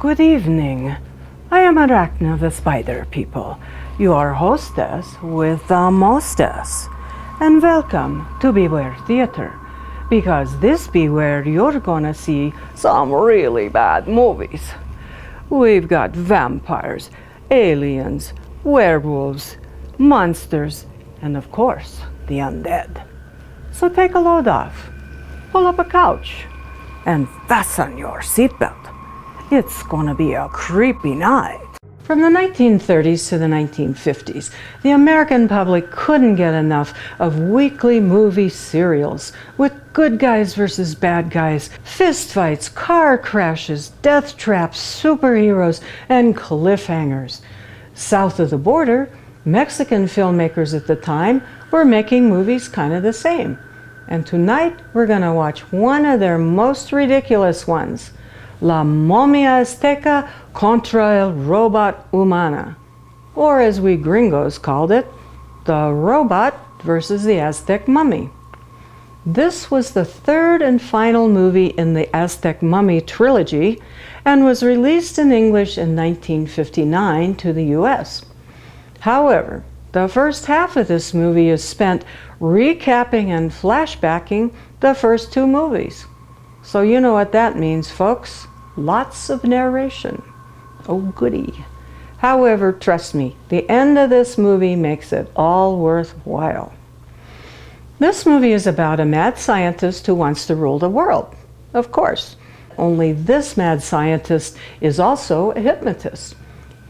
Good evening. I am Arachna, the spider people, your hostess with the mostess. And welcome to Beware Theater, because this Beware you're gonna see some really bad movies. We've got vampires, aliens, werewolves, monsters, and of course, the undead. So take a load off, pull up a couch, and fasten your seatbelt. It's gonna be a creepy night. From the 1930s to the 1950s, the American public couldn't get enough of weekly movie serials with good guys versus bad guys, fistfights, car crashes, death traps, superheroes, and cliffhangers. South of the border, Mexican filmmakers at the time were making movies kind of the same. And tonight, we're gonna watch one of their most ridiculous ones, La Momia Azteca contra el Robot Humana, or as we gringos called it, the Robot versus the Aztec Mummy. This was the third and final movie in the Aztec Mummy trilogy and was released in English in 1959 to the US. However, the first half of this movie is spent recapping and flashbacking the first two movies. So you know what that means, folks. Lots of narration. Oh, goody. However, trust me, the end of this movie makes it all worthwhile. This movie is about a mad scientist who wants to rule the world. Of course. Only this mad scientist is also a hypnotist.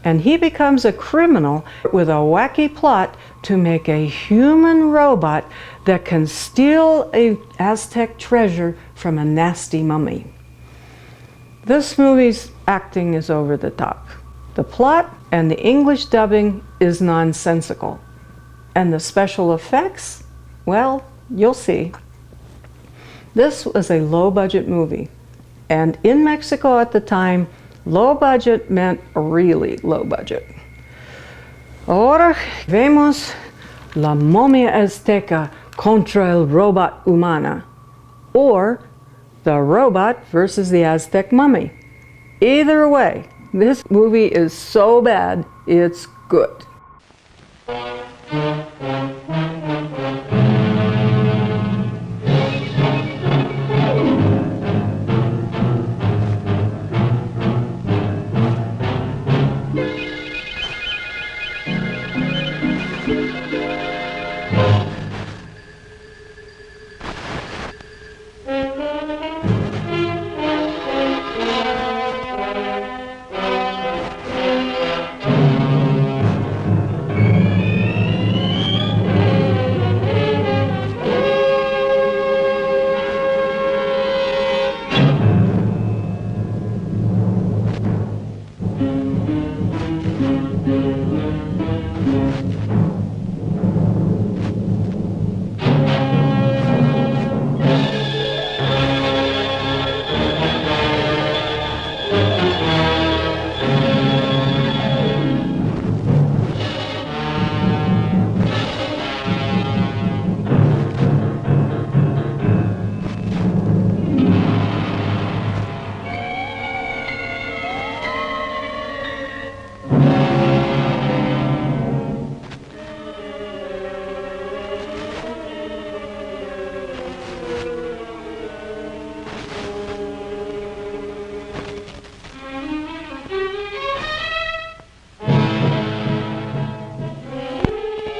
And he becomes a criminal with a wacky plot to make a human robot that can steal an Aztec treasure from a nasty mummy. This movie's acting is over the top. The plot and the English dubbing is nonsensical. And the special effects, well, you'll see. This was a low-budget movie. And in Mexico at the time, low budget meant really low budget. Ahora vemos La Momia Azteca contra el Robot Humana, or The Robot versus the Aztec Mummy. Either way, this movie is so bad, it's good.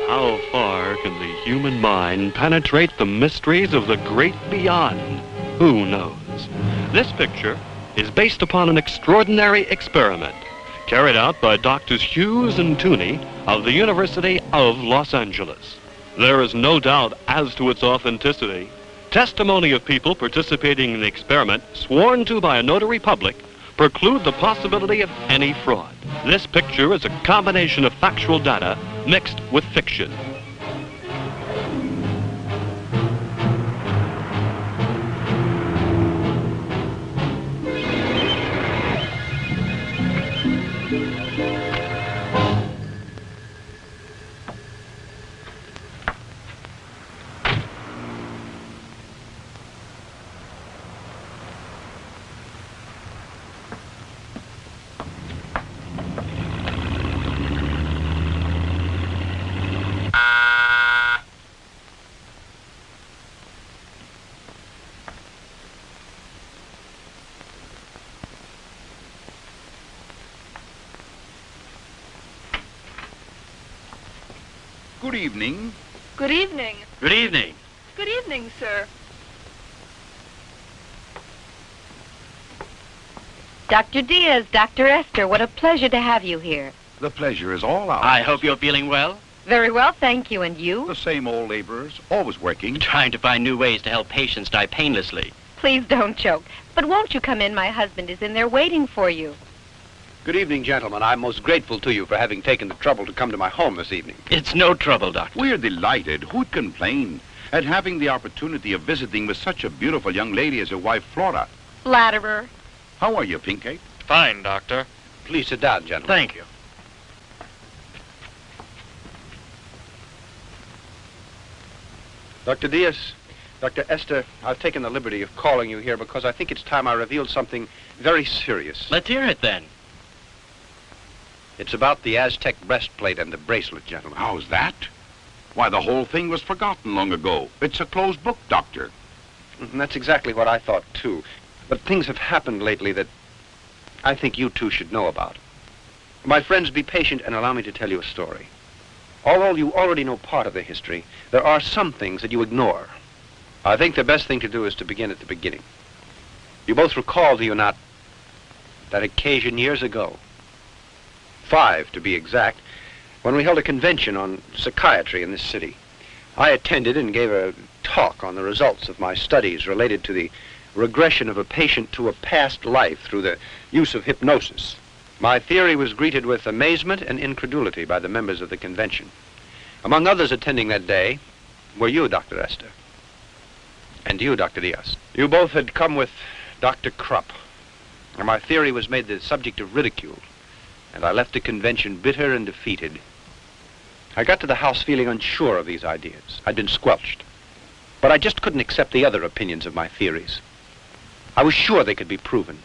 How far can the human mind penetrate the mysteries of the great beyond? Who knows? This picture is based upon an extraordinary experiment carried out by Drs. Hughes and Tooney of the University of Los Angeles. There is no doubt as to its authenticity. Testimony of people participating in the experiment, sworn to by a notary public, preclude the possibility of any fraud. This picture is a combination of factual data mixed with fiction. Good evening. Good evening. Good evening. Good evening, sir. Dr. Diaz, Dr. Esther, what a pleasure to have you here. The pleasure is all ours. I hope you're feeling well. Very well, thank you. And you? The same old laborers, always working. Trying to find new ways to help patients die painlessly. Please don't choke. But won't you come in? My husband is in there waiting for you. Good evening, gentlemen. I'm most grateful to you for having taken the trouble to come to my home this evening. It's no trouble, Doctor. We're delighted. Who'd complain? At having the opportunity of visiting with such a beautiful young lady as your wife, Flora. Flatterer. How are you, Pinkate? Fine, Doctor. Please sit down, gentlemen. Thank you. Dr. Diaz, Dr. Esther, I've taken the liberty of calling you here because I think it's time I revealed something very serious. Let's hear it then. It's about the Aztec breastplate and the bracelet, gentlemen. How's that? Why, the whole thing was forgotten long ago. It's a closed book, Doctor. And that's exactly what I thought, too. But things have happened lately that I think you two should know about. My friends, be patient and allow me to tell you a story. Although you already know part of the history, there are some things that you ignore. I think the best thing to do is to begin at the beginning. You both recall, do you not, that occasion years ago, 5 to be exact, when we held a convention on psychiatry in this city. I attended and gave a talk on the results of my studies related to the regression of a patient to a past life through the use of hypnosis. My theory was greeted with amazement and incredulity by the members of the convention. Among others attending that day were you, Dr. Esther, and you, Dr. Diaz. You both had come with Dr. Krupp, and my theory was made the subject of ridicule, and I left the convention bitter and defeated. I got to the house feeling unsure of these ideas. I'd been squelched, but I just couldn't accept the other opinions of my theories. I was sure they could be proven.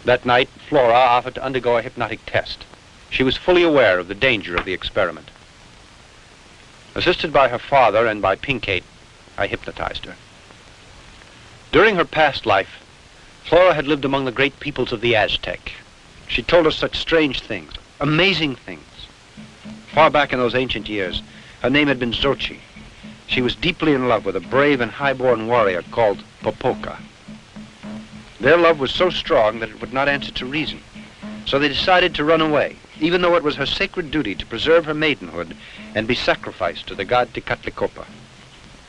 That night, Flora offered to undergo a hypnotic test. She was fully aware of the danger of the experiment. Assisted by her father and by Pinkate, I hypnotized her. During her past life, Flora had lived among the great peoples of the Aztec. She told us such strange things, amazing things. Far back in those ancient years, her name had been Xochi. She was deeply in love with a brave and high-born warrior called Popoca. Their love was so strong that it would not answer to reason. So they decided to run away, even though it was her sacred duty to preserve her maidenhood and be sacrificed to the god Tecatlicopa.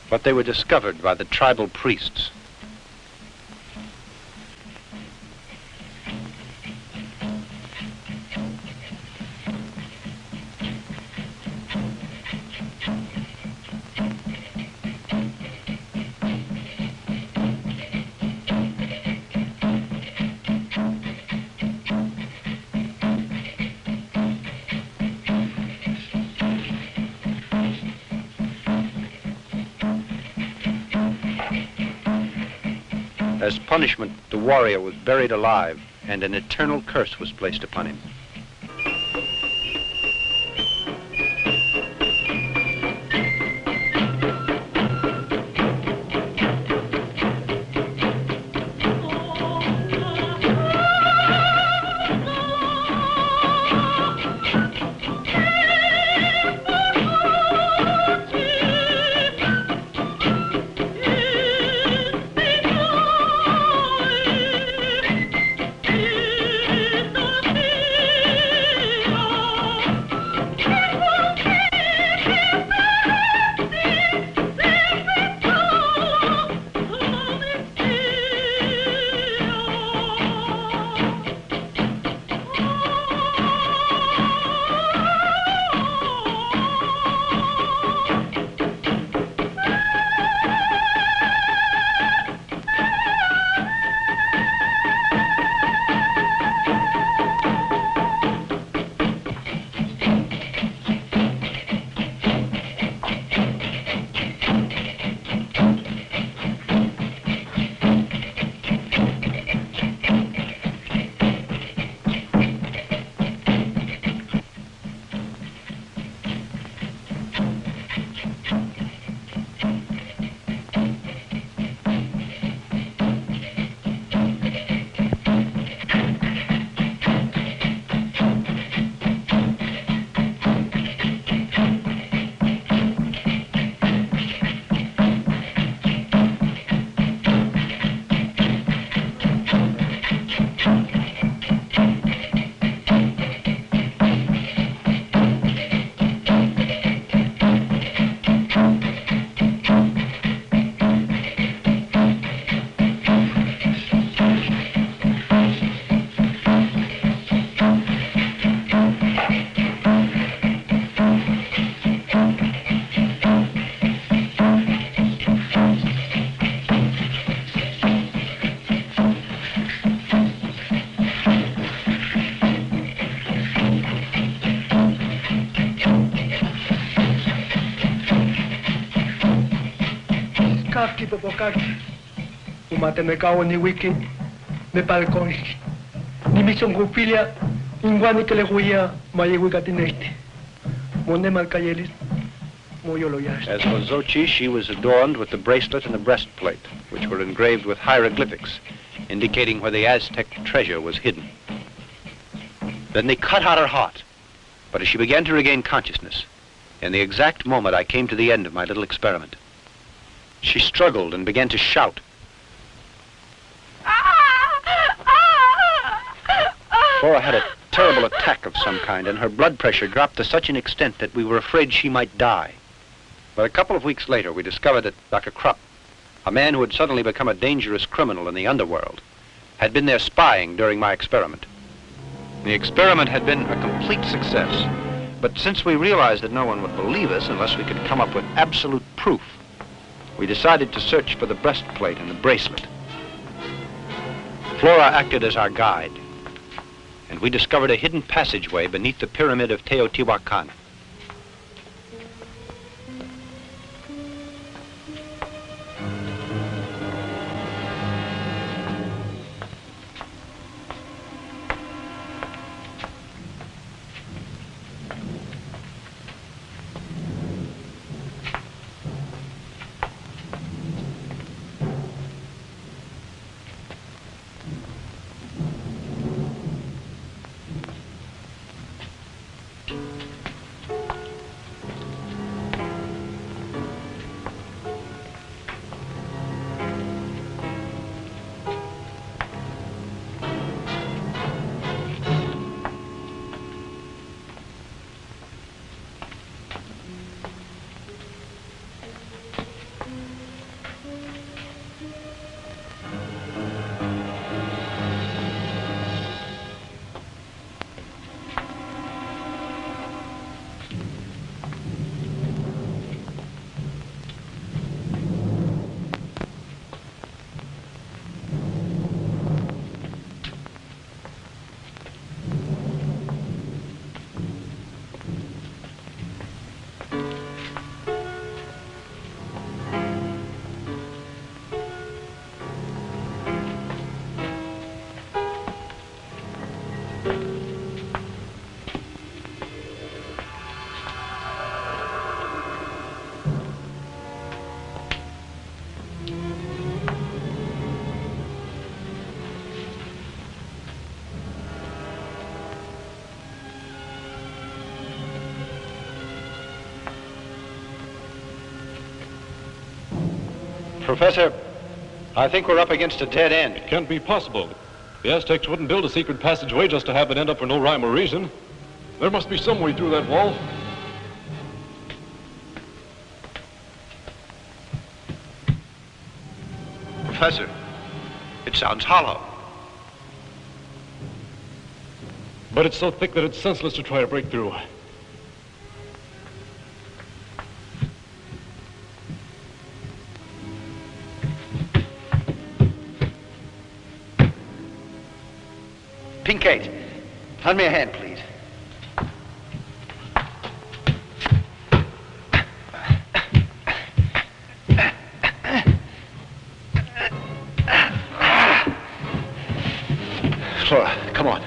But they were discovered by the tribal priests. As punishment, the warrior was buried alive, and an eternal curse was placed upon him. kaki bokaki. Umate me kao ni wiki, me palconi. Ni mission gupilia, ingwani que le huía, mayewi gatinete. Monde malcayelis, moyolo yash. As for Xochi, she was adorned with the bracelet and the breastplate, which were engraved with hieroglyphics, indicating where the Aztec treasure was hidden. Then they cut out her heart. But as she began to regain consciousness, in the exact moment I came to the end of my little experiment, she struggled and began to shout. Flora had a terrible attack of some kind, and her blood pressure dropped to such an extent that we were afraid she might die. But a couple of weeks later, we discovered that Dr. Krupp, a man who had suddenly become a dangerous criminal in the underworld, had been there spying during my experiment. The experiment had been a complete success, but since we realized that no one would believe us unless we could come up with absolute proof, we decided to search for the breastplate and the bracelet. Flora acted as our guide, and we discovered a hidden passageway beneath the pyramid of Teotihuacan. Professor, I think we're up against a dead end. It can't be possible. The Aztecs wouldn't build a secret passageway just to have it end up for no rhyme or reason. There must be some way through that wall. Professor, it sounds hollow. But it's so thick that it's senseless to try to break through. Pinkate, lend me a hand, please. Flora, come on.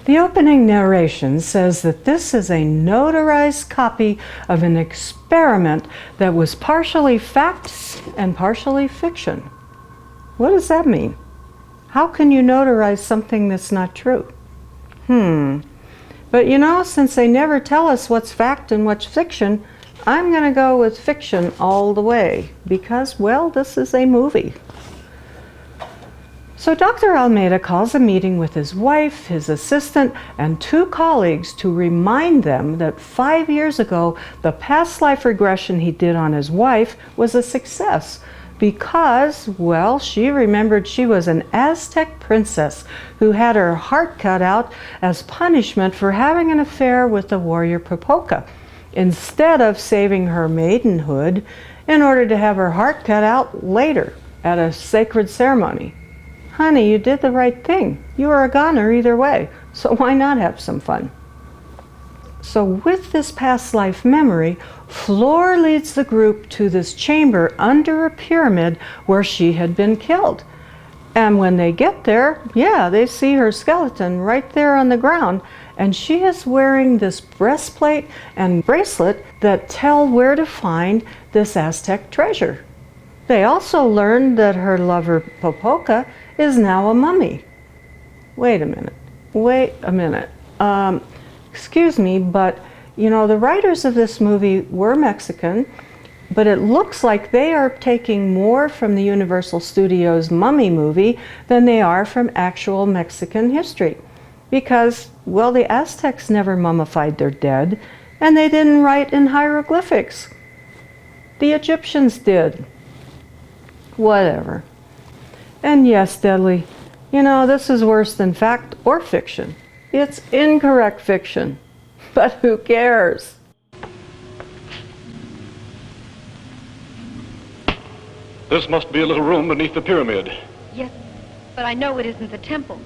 The opening narration says that this is a notarized copy of an experiment that was partially fact and partially fiction. What does that mean? How can you notarize something that's not true? But you know, since they never tell us what's fact and what's fiction, I'm going to go with fiction all the way because, well, this is a movie. So Dr. Almeida calls a meeting with his wife, his assistant, and 2 colleagues to remind them that 5 years ago, the past life regression he did on his wife was a success. because, well, she remembered she was an Aztec princess who had her heart cut out as punishment for having an affair with the warrior Popoca, instead of saving her maidenhood in order to have her heart cut out later at a sacred ceremony. Honey, you did the right thing. You are a goner either way, so why not have some fun? So with this past life memory, Flora leads the group to this chamber under a pyramid where she had been killed. And when they get there, yeah, they see her skeleton right there on the ground, and she is wearing this breastplate and bracelet that tell where to find this Aztec treasure. They also learned that her lover Popoca is now a mummy. Wait a minute. Excuse me, but you know, the writers of this movie were Mexican, but it looks like they are taking more from the Universal Studios Mummy movie than they are from actual Mexican history. Because, well, the Aztecs never mummified their dead, and they didn't write in hieroglyphics. The Egyptians did. Whatever. And yes, Deadly, you know, this is worse than fact or fiction. It's incorrect fiction. But who cares? This must be a little room beneath the pyramid. Yes, but I know it isn't the temple.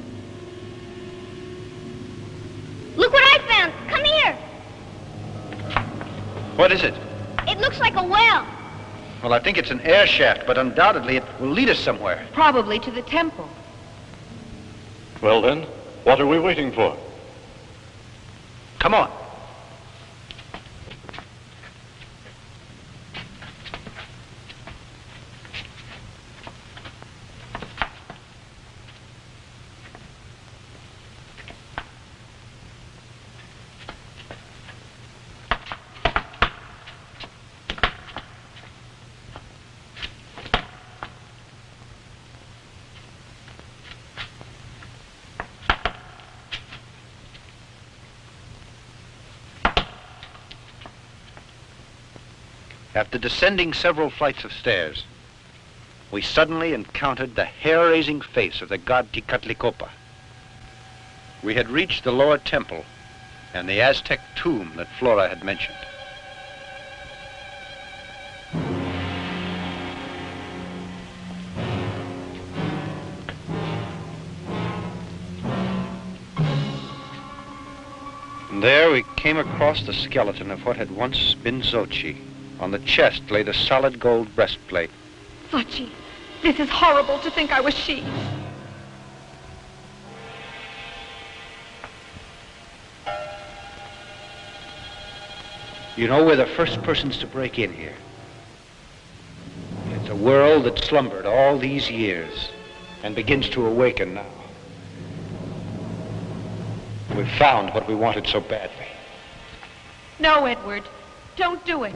Look what I found! Come here! What is it? It looks like a well. Well, I think it's an air shaft, but undoubtedly it will lead us somewhere. Probably to the temple. Well then, what are we waiting for? Come on. After descending several flights of stairs, we suddenly encountered the hair-raising face of the god Tecatlicopa. We had reached the lower temple and the Aztec tomb that Flora had mentioned. And there we came across the skeleton of what had once been Xochi. On the chest lay the solid gold breastplate. Xochi, this is horrible to think I was she. You know, we're the first persons to break in here. It's a world that slumbered all these years and begins to awaken now. We've found what we wanted so badly. No, Edward, don't do it.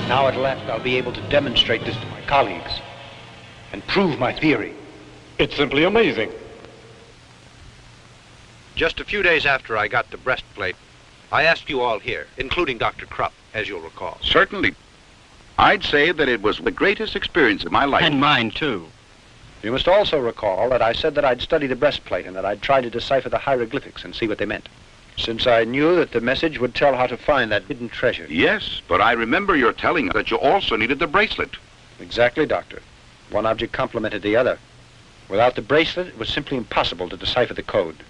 Now at last I'll be able to demonstrate this to my colleagues and prove my theory. It's simply amazing. Just a few days after I got the breastplate, I asked you all here, including Dr. Krupp, as you'll recall. Certainly. I'd say that it was the greatest experience of my life. And mine, too. You must also recall that I said that I'd study the breastplate and that I'd try to decipher the hieroglyphics and see what they meant, since I knew that the message would tell how to find that hidden treasure. Yes, but I remember your telling us that you also needed the bracelet. Exactly, Doctor. One object complemented the other. Without the bracelet, it was simply impossible to decipher the code.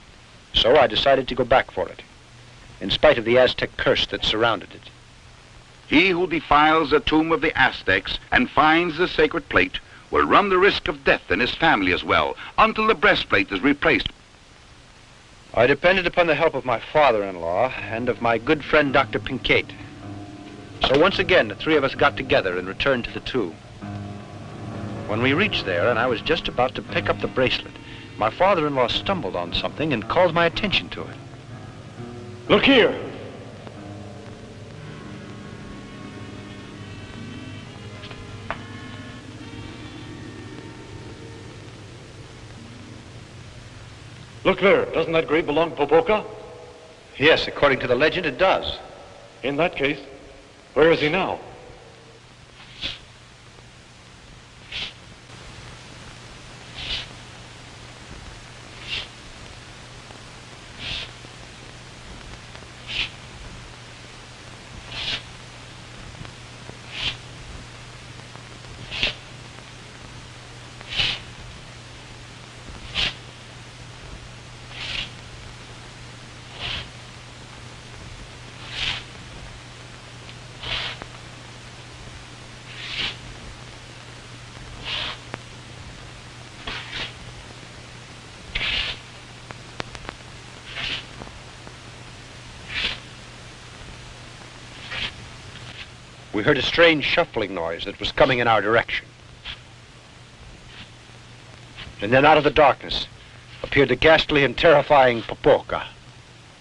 So I decided to go back for it, in spite of the Aztec curse that surrounded it. He who defiles the tomb of the Aztecs and finds the sacred plate will run the risk of death and his family as well, until the breastplate is replaced. I depended upon the help of my father-in-law and of my good friend Dr. Pincate. So once again, the three of us got together and returned to the tomb. When we reached there and I was just about to pick up the bracelet, my father-in-law stumbled on something and called my attention to it. Look here. Look there. Doesn't that grave belong to Popoka? Yes, according to the legend, it does. In that case, where is he now? We heard a strange shuffling noise that was coming in our direction. And then out of the darkness appeared the ghastly and terrifying Popoka.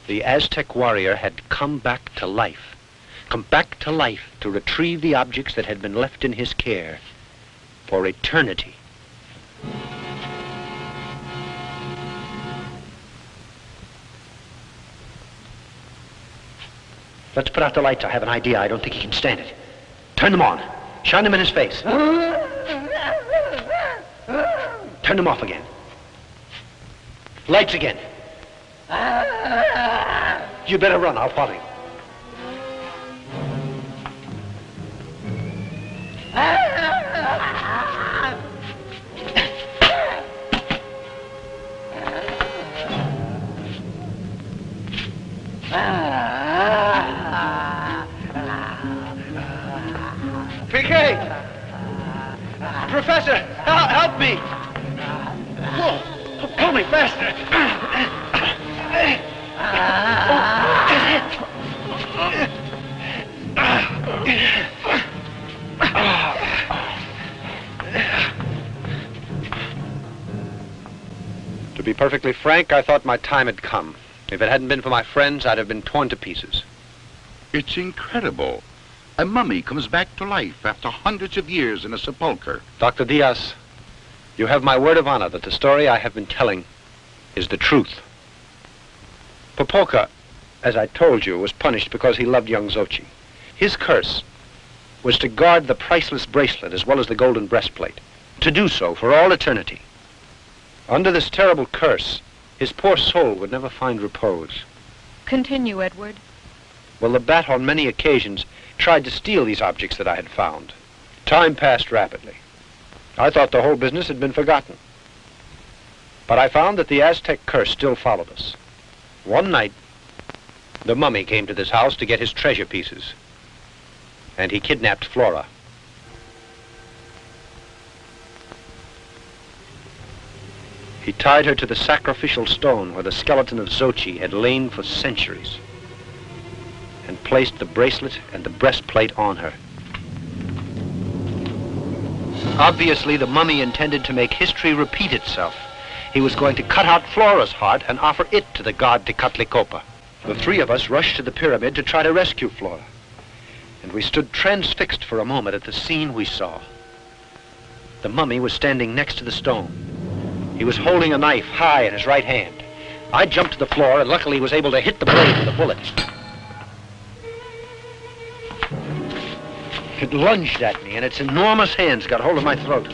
The Aztec warrior had come back to life. Come back to life to retrieve the objects that had been left in his care for eternity. Let's put out the lights. I have an idea. I don't think he can stand it. Turn them on. Shine them in his face. Turn them off again. Lights again. You better run. I'll follow you. PK! Professor, help me! Whoa, pull me faster! To be perfectly frank, I thought my time had come. If it hadn't been for my friends, I'd have been torn to pieces. It's incredible. A mummy comes back to life after hundreds of years in a sepulcher. Dr. Diaz, you have my word of honor that the story I have been telling is the truth. Popoka, as I told you, was punished because he loved young Xochi. His curse was to guard the priceless bracelet as well as the golden breastplate, to do so for all eternity. Under this terrible curse, his poor soul would never find repose. Continue, Edward. Well, the bat on many occasions tried to steal these objects that I had found. Time passed rapidly. I thought the whole business had been forgotten. But I found that the Aztec curse still followed us. One night, the mummy came to this house to get his treasure pieces, and he kidnapped Flora. He tied her to the sacrificial stone where the skeleton of Xochi had lain for centuries, and placed the bracelet and the breastplate on her. Obviously, the mummy intended to make history repeat itself. He was going to cut out Flora's heart and offer it to the god Tecatlicopa. The three of us rushed to the pyramid to try to rescue Flora, and we stood transfixed for a moment at the scene we saw. The mummy was standing next to the stone. He was holding a knife high in his right hand. I jumped to the floor and luckily was able to hit the blade with a bullet. It lunged at me, and its enormous hands got hold of my throat.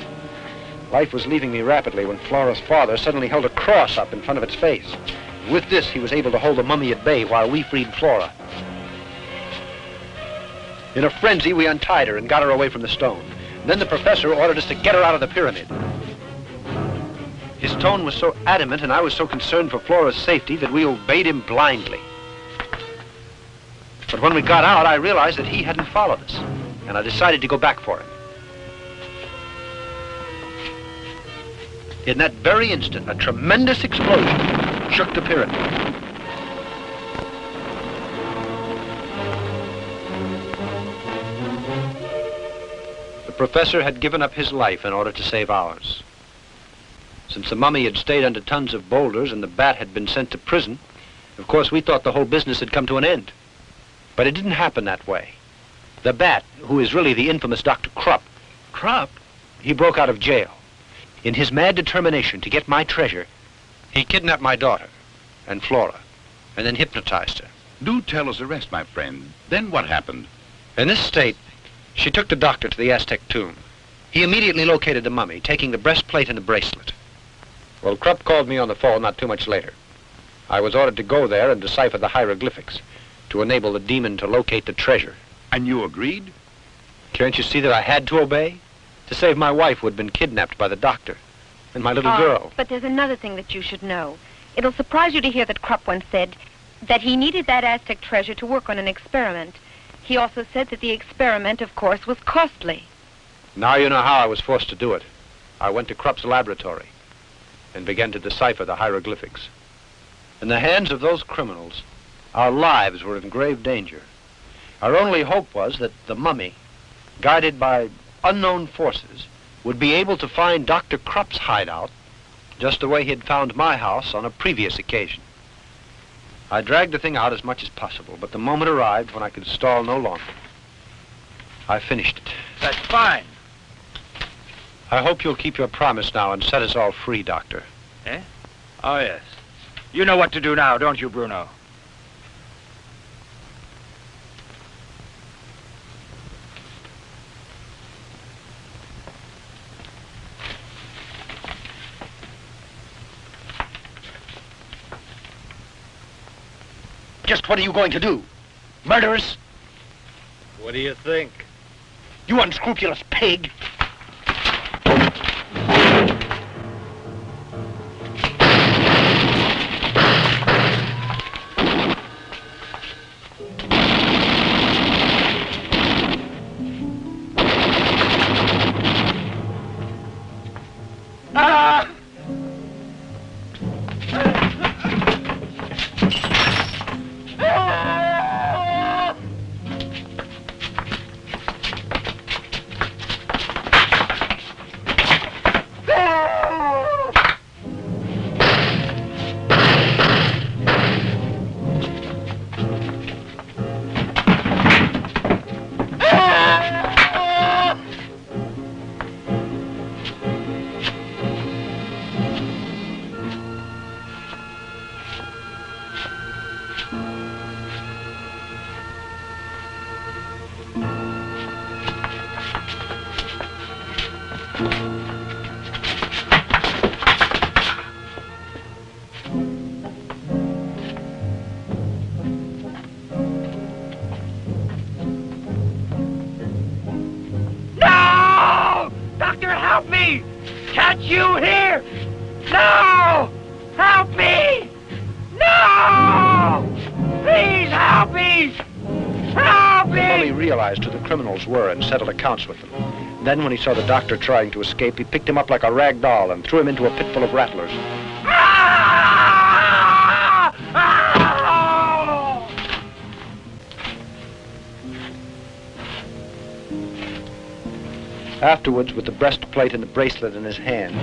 Life was leaving me rapidly when Flora's father suddenly held a cross up in front of its face. With this, he was able to hold the mummy at bay while we freed Flora. In a frenzy, we untied her and got her away from the stone. Then the professor ordered us to get her out of the pyramid. His tone was so adamant and I was so concerned for Flora's safety that we obeyed him blindly. But when we got out, I realized that he hadn't followed us, and I decided to go back for him. In that very instant, a tremendous explosion shook the pyramid. The professor had given up his life in order to save ours. Since the mummy had stayed under tons of boulders and the bat had been sent to prison, of course we thought the whole business had come to an end. But it didn't happen that way. The bat, who is really the infamous Dr. Krupp. Krupp? He broke out of jail. In his mad determination to get my treasure, he kidnapped my daughter and Flora, and then hypnotized her. Do tell us the rest, my friend. Then what happened? In this state, she took the doctor to the Aztec tomb. He immediately located the mummy, taking the breastplate and the bracelet. Well, Krupp called me on the phone not too much later. I was ordered to go there and decipher the hieroglyphics to enable the demon to locate the treasure. And you agreed? Can't you see that I had to obey? To save my wife who had been kidnapped by the doctor, and my little girl. But there's another thing that you should know. It'll surprise you to hear that Krupp once said that he needed that Aztec treasure to work on an experiment. He also said that the experiment, of course, was costly. Now you know how I was forced to do it. I went to Krupp's laboratory and began to decipher the hieroglyphics. In the hands of those criminals, our lives were in grave danger. Our only hope was that the mummy, guided by unknown forces, would be able to find Dr. Krupp's hideout just the way he had found my house on a previous occasion. I dragged the thing out as much as possible, but the moment arrived when I could stall no longer. I finished it. That's fine. I hope you'll keep your promise now and set us all free, Doctor. Eh? Oh, yes. You know what to do now, don't you, Bruno? Just what are you going to do? Murder us? What do you think? You unscrupulous pig! Can't you hear? No! Help me! No! Please help me! Help me! He realized who the criminals were and settled accounts with them. Then when he saw the doctor trying to escape, he picked him up like a rag doll and threw him into a pit full of rattlers. Ah! Ah! Afterwards, with the breastplate and the bracelet in his hand,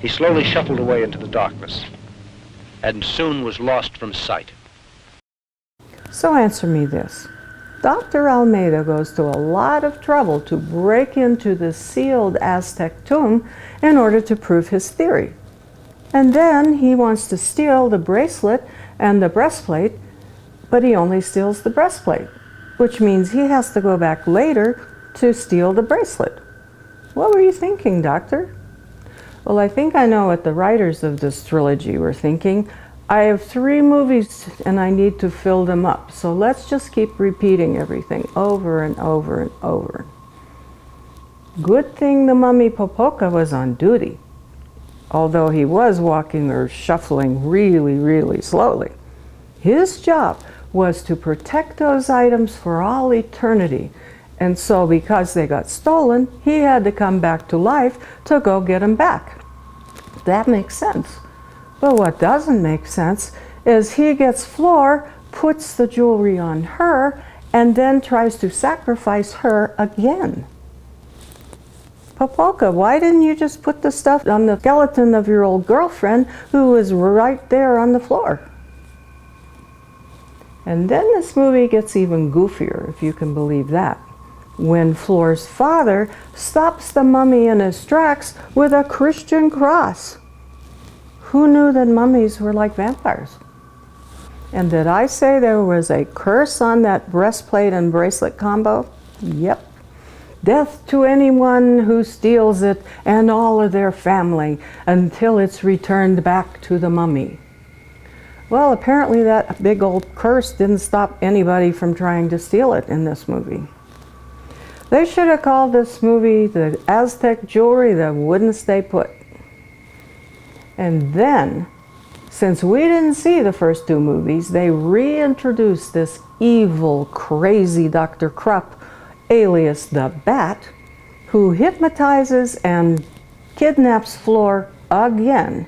he slowly shuffled away into the darkness and soon was lost from sight. So answer me this. Dr. Almeida goes to a lot of trouble to break into the sealed Aztec tomb in order to prove his theory. And then he wants to steal the bracelet and the breastplate, but he only steals the breastplate, which means he has to go back later to steal the bracelet. What were you thinking, Doctor? Well, I think I know what the writers of this trilogy were thinking. I have 3 movies and I need to fill them up, so let's just keep repeating everything over and over and over. Good thing the mummy Popoca was on duty, although he was walking or shuffling really, really slowly. His job was to protect those items for all eternity, and so because they got stolen, he had to come back to life to go get them back. That makes sense. But what doesn't make sense is he gets Flor, puts the jewelry on her, and then tries to sacrifice her again. Popolka, why didn't you just put the stuff on the skeleton of your old girlfriend who was right there on the floor? And then this movie gets even goofier, if you can believe that, when Flora's father stops the mummy in his tracks with a Christian cross. Who knew that mummies were like vampires? And did I say there was a curse on that breastplate and bracelet combo? Yep. Death to anyone who steals it and all of their family until it's returned back to the mummy. Well, apparently that big old curse didn't stop anybody from trying to steal it in this movie. They should have called this movie the Aztec Jewelry That Wouldn't Stay Put. And then, since we didn't see the first two movies, they reintroduced this evil, crazy Dr. Krupp, alias the Bat, who hypnotizes and kidnaps Flor again,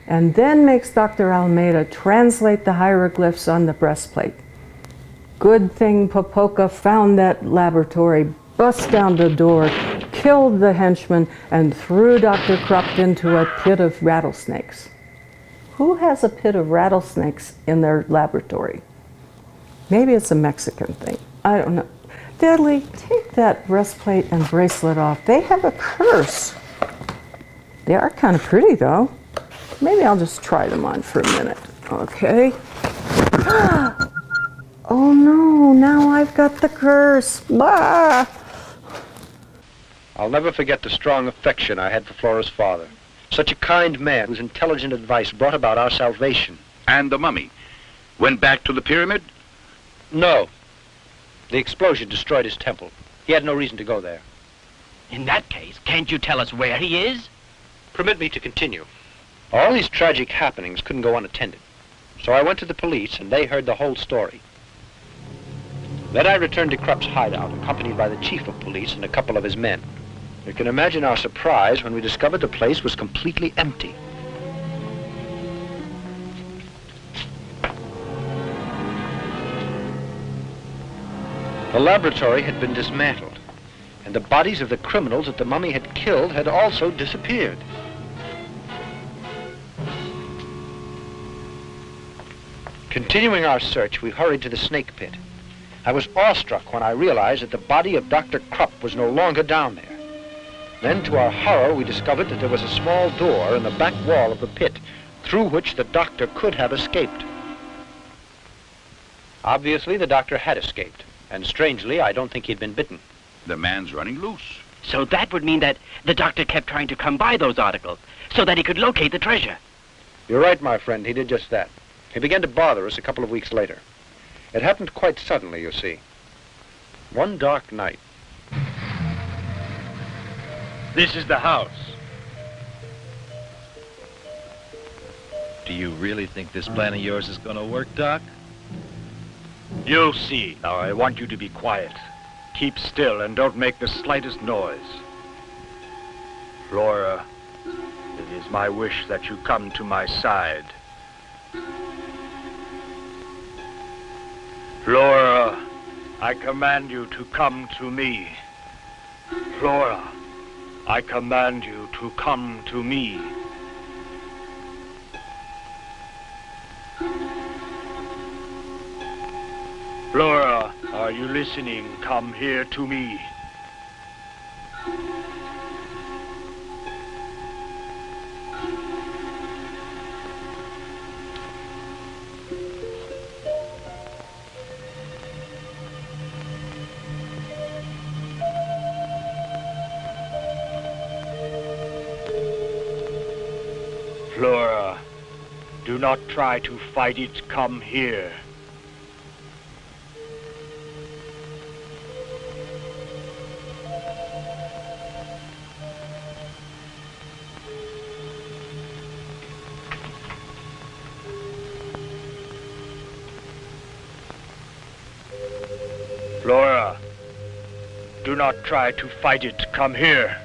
and then makes Dr. Almeida translate the hieroglyphs on the breastplate. Good thing Popolka found that laboratory, bust down the door, killed the henchman, and threw Dr. Krupp into a pit of rattlesnakes. Who has a pit of rattlesnakes in their laboratory? Maybe it's a Mexican thing. I don't know. Deadly, take that breastplate and bracelet off. They have a curse. They are kind of pretty, though. Maybe I'll just try them on for a minute. Okay. Oh no, now I've got the curse. Bah! I'll never forget the strong affection I had for Flora's father. Such a kind man whose intelligent advice brought about our salvation. And the mummy went back to the pyramid? No. The explosion destroyed his temple. He had no reason to go there. In that case, can't you tell us where he is? Permit me to continue. All these tragic happenings couldn't go unattended. So I went to the police, and they heard the whole story. Then I returned to Krupp's hideout, accompanied by the chief of police and a couple of his men. You can imagine our surprise when we discovered the place was completely empty. The laboratory had been dismantled, and the bodies of the criminals that the mummy had killed had also disappeared. Continuing our search, we hurried to the snake pit. I was awestruck when I realized that the body of Dr. Krupp was no longer down there. Then, to our horror, we discovered that there was a small door in the back wall of the pit, through which the doctor could have escaped. Obviously, the doctor had escaped. And strangely, I don't think he'd been bitten. The man's running loose. So that would mean that the doctor kept trying to come by those articles so that he could locate the treasure. You're right, my friend. He did just that. He began to bother us a couple of weeks later. It happened quite suddenly, you see. One dark night. This is the house. Do you really think this plan of yours is going to work, Doc? You'll see. Now, I want you to be quiet. Keep still and don't make the slightest noise. Flora, it is my wish that you come to my side. Flora, I command you to come to me. Flora, I command you to come to me. Flora, are you listening? Come here to me. Flora, do not try to fight it. Come here. Flora, do not try to fight it. Come here.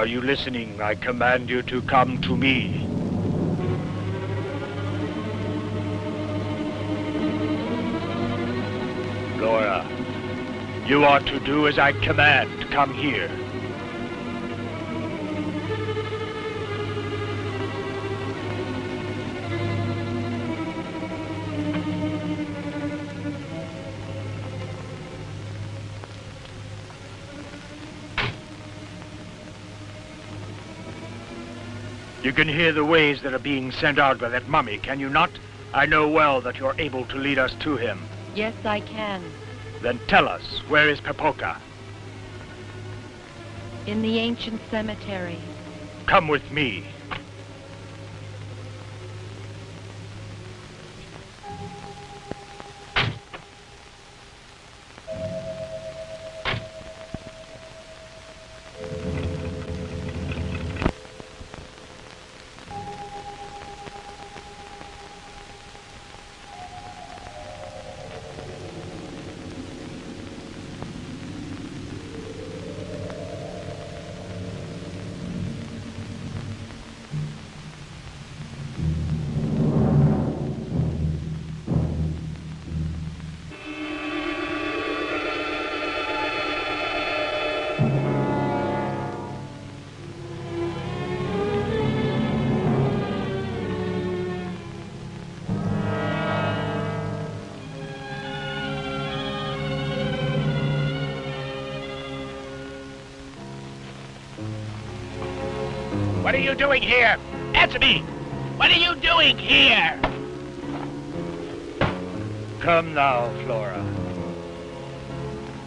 Are you listening? I command you to come to me. Flora, you are to do as I command. Come here. You can hear the waves that are being sent out by that mummy, can you not? I know well that you're able to lead us to him. Yes, I can. Then tell us, where is Pepoka? In the ancient cemetery. Come with me. What are you doing here? Answer me! What are you doing here? Come now, Flora.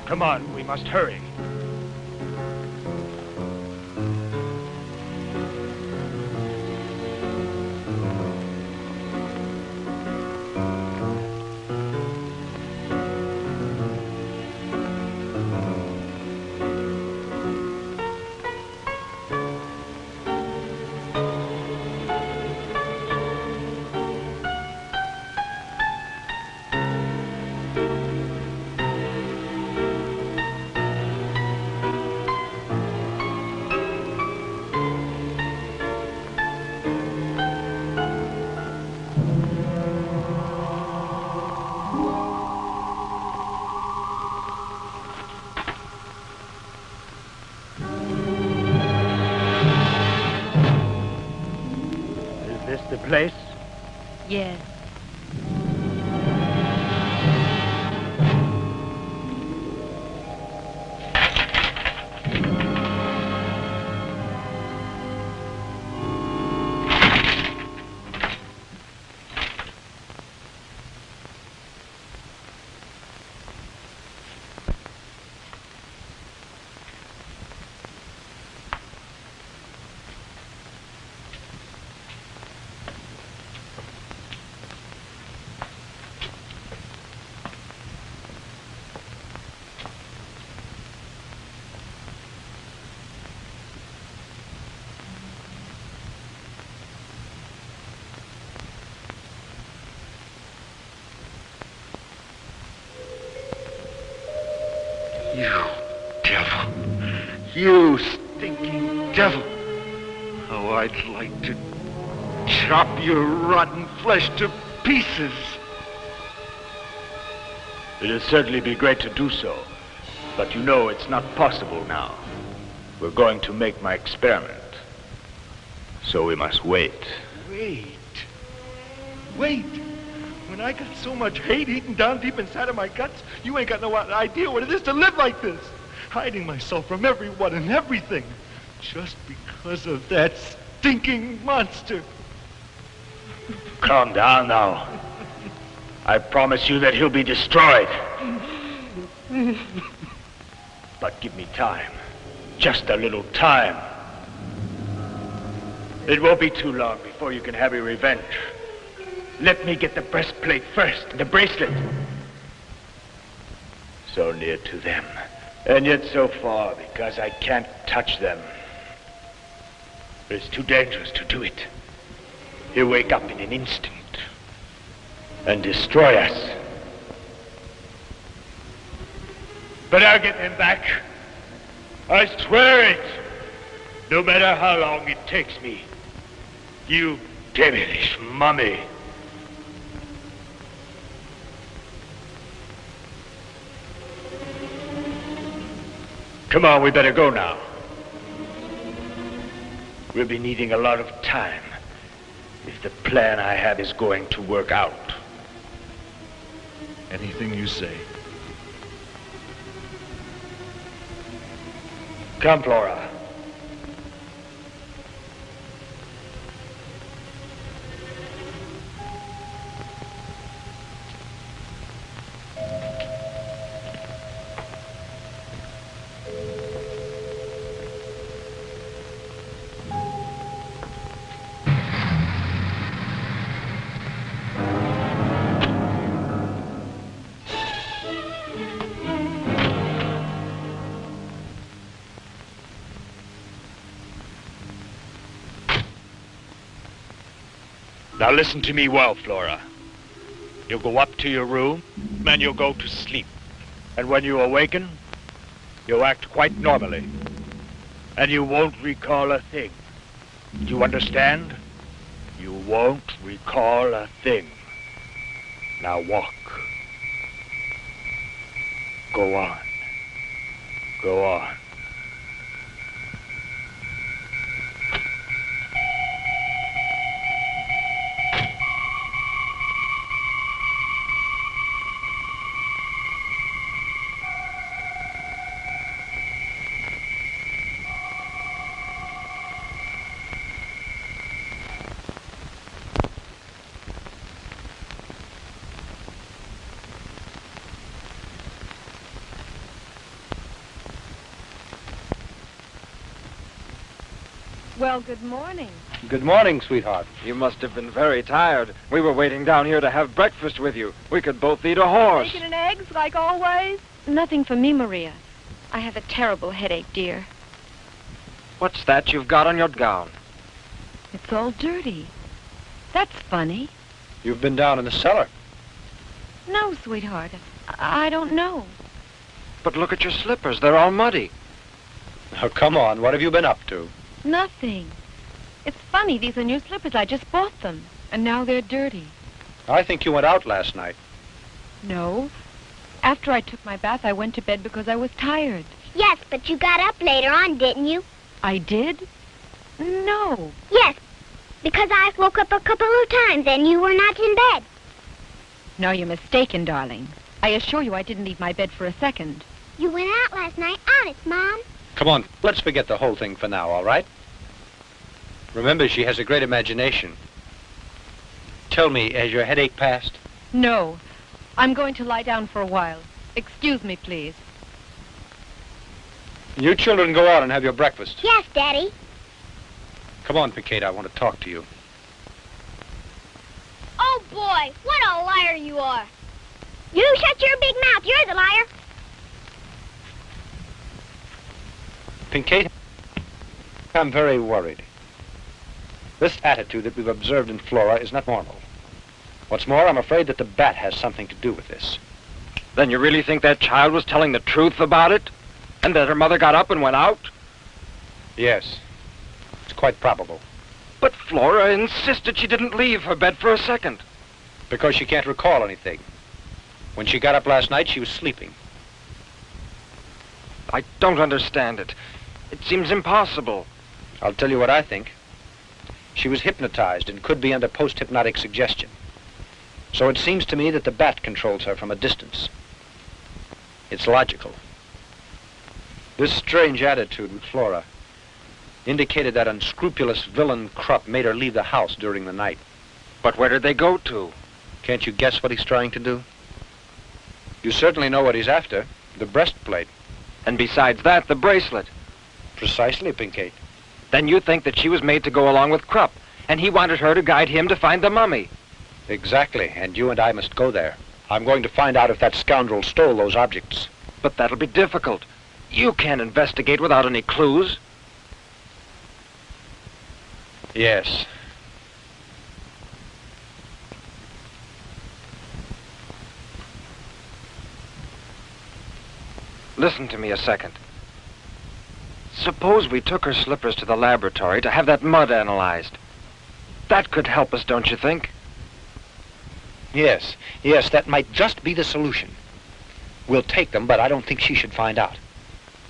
Come on, we must hurry. The place? Yes. You devil. You stinking devil. Oh, I'd like to chop your rotten flesh to pieces. It'll certainly be great to do so, but you know it's not possible now. We're going to make my experiment, so we must wait. Wait. When I got so much hate eaten down deep inside of my guts, you ain't got no idea what it is to live like this. Hiding myself from everyone and everything. Just because of that stinking monster. Calm down now. I promise you that he'll be destroyed. But give me time. Just a little time. It won't be too long before you can have your revenge. Let me get the breastplate first, the bracelet. So near to them, and yet so far because I can't touch them. It's too dangerous to do it. He'll wake up in an instant and destroy us. But I'll get them back. I swear it. No matter how long it takes me. You devilish mummy. Come on, we better go now. We'll be needing a lot of time if the plan I have is going to work out. Anything you say. Come, Flora. Now listen to me well, Flora. You'll go up to your room, and you'll go to sleep. And when you awaken, you'll act quite normally. And you won't recall a thing. Do you understand? You won't recall a thing. Now walk. Go on. Go on. Well, good morning. Good morning, sweetheart. You must have been very tired. We were waiting down here to have breakfast with you. We could both eat a horse. Bacon and eggs, like always? Nothing for me, Maria. I have a terrible headache, dear. What's that you've got on your gown? It's all dirty. That's funny. You've been down in the cellar. No, sweetheart. I don't know. But look at your slippers. They're all muddy. Now, come on. What have you been up to? Nothing. It's funny. These are new slippers. I just bought them. And now they're dirty. I think you went out last night. No. After I took my bath, I went to bed because I was tired. Yes, but you got up later on, didn't you? I did? No. Yes, because I woke up a couple of times and you were not in bed. No, you're mistaken, darling. I assure you I didn't leave my bed for a second. You went out last night, honest, Mom. Come on, let's forget the whole thing for now, all right? Remember, she has a great imagination. Tell me, has your headache passed? No. I'm going to lie down for a while. Excuse me, please. You children go out and have your breakfast. Yes, Daddy. Come on, Piquet, I want to talk to you. Oh, boy, what a liar you are. You shut your big mouth. You're the liar. Piquet, I'm very worried. This attitude that we've observed in Flora is not normal. What's more, I'm afraid that the bat has something to do with this. Then you really think that child was telling the truth about it? And that her mother got up and went out? Yes. It's quite probable. But Flora insisted she didn't leave her bed for a second. Because she can't recall anything. When she got up last night, she was sleeping. I don't understand it. It seems impossible. I'll tell you what I think. She was hypnotized and could be under post-hypnotic suggestion. So it seems to me that the bat controls her from a distance. It's logical. This strange attitude with Flora indicated that unscrupulous villain Krupp made her leave the house during the night. But where did they go to? Can't you guess what he's trying to do? You certainly know what he's after, the breastplate. And besides that, the bracelet. Precisely, Pinkate. Then you think that she was made to go along with Krupp, and he wanted her to guide him to find the mummy. Exactly, and you and I must go there. I'm going to find out if that scoundrel stole those objects. But that'll be difficult. You can't investigate without any clues. Yes. Listen to me a second. Suppose we took her slippers to the laboratory to have that mud analyzed. That could help us, don't you think? Yes, that might just be the solution. We'll take them, but I don't think she should find out.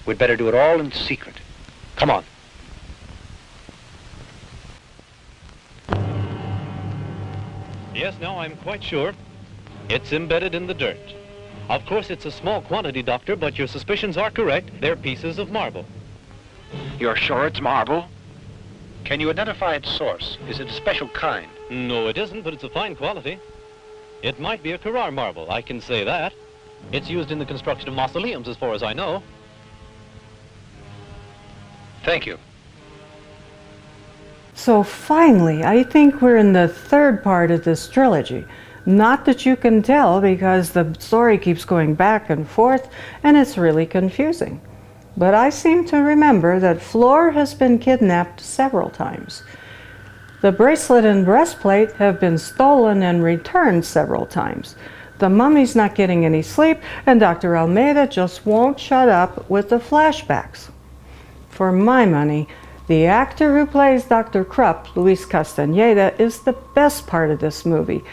We'd better do it all in secret. Come on. Yes, now I'm quite sure. It's embedded in the dirt. Of course, it's a small quantity, Doctor, but your suspicions are correct. They're pieces of marble. You're sure it's marble? Can you identify its source? Is it a special kind? No, it isn't, but it's a fine quality. It might be a Carrara marble, I can say that. It's used in the construction of mausoleums, as far as I know. Thank you. So finally, I think we're in the third part of this trilogy. Not that you can tell, because the story keeps going back and forth, and it's really confusing. But I seem to remember that Fleur has been kidnapped several times. The bracelet and breastplate have been stolen and returned several times. The mummy's not getting any sleep, and Dr. Almeida just won't shut up with the flashbacks. For my money, the actor who plays Dr. Krupp, Luis Castaneda, is the best part of this movie.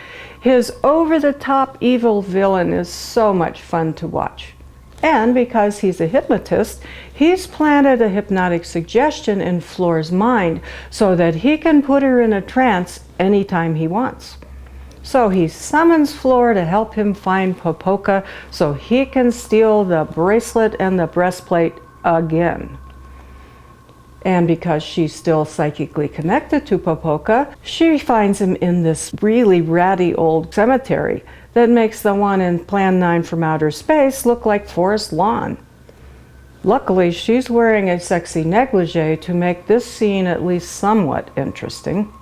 His over-the-top evil villain is so much fun to watch. And because he's a hypnotist, he's planted a hypnotic suggestion in Fleur's mind so that he can put her in a trance anytime he wants. So he summons Fleur to help him find Popoka so he can steal the bracelet and the breastplate again. And because she's still psychically connected to Popoka, she finds him in this really ratty old cemetery that makes the one in Plan 9 from Outer Space look like forest lawn. Luckily, she's wearing a sexy negligee to make this scene at least somewhat interesting.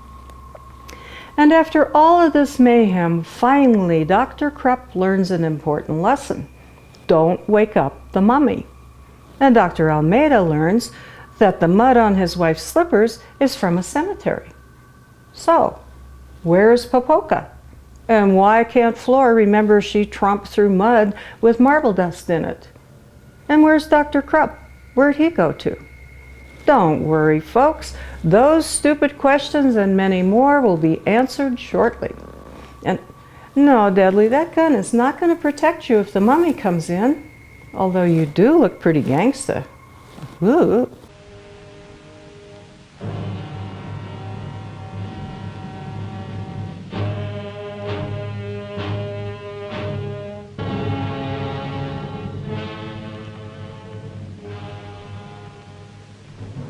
And after all of this mayhem, finally Dr. Krupp learns an important lesson. Don't wake up the mummy. And Dr. Almeida learns that the mud on his wife's slippers is from a cemetery. So, where's Popoka? And why can't Fleur remember she tromped through mud with marble dust in it? And where's Dr. Krupp? Where'd he go to? Don't worry, folks. Those stupid questions and many more will be answered shortly. And no, Deadly, that gun is not going to protect you if the mummy comes in. Although you do look pretty gangsta. Ooh.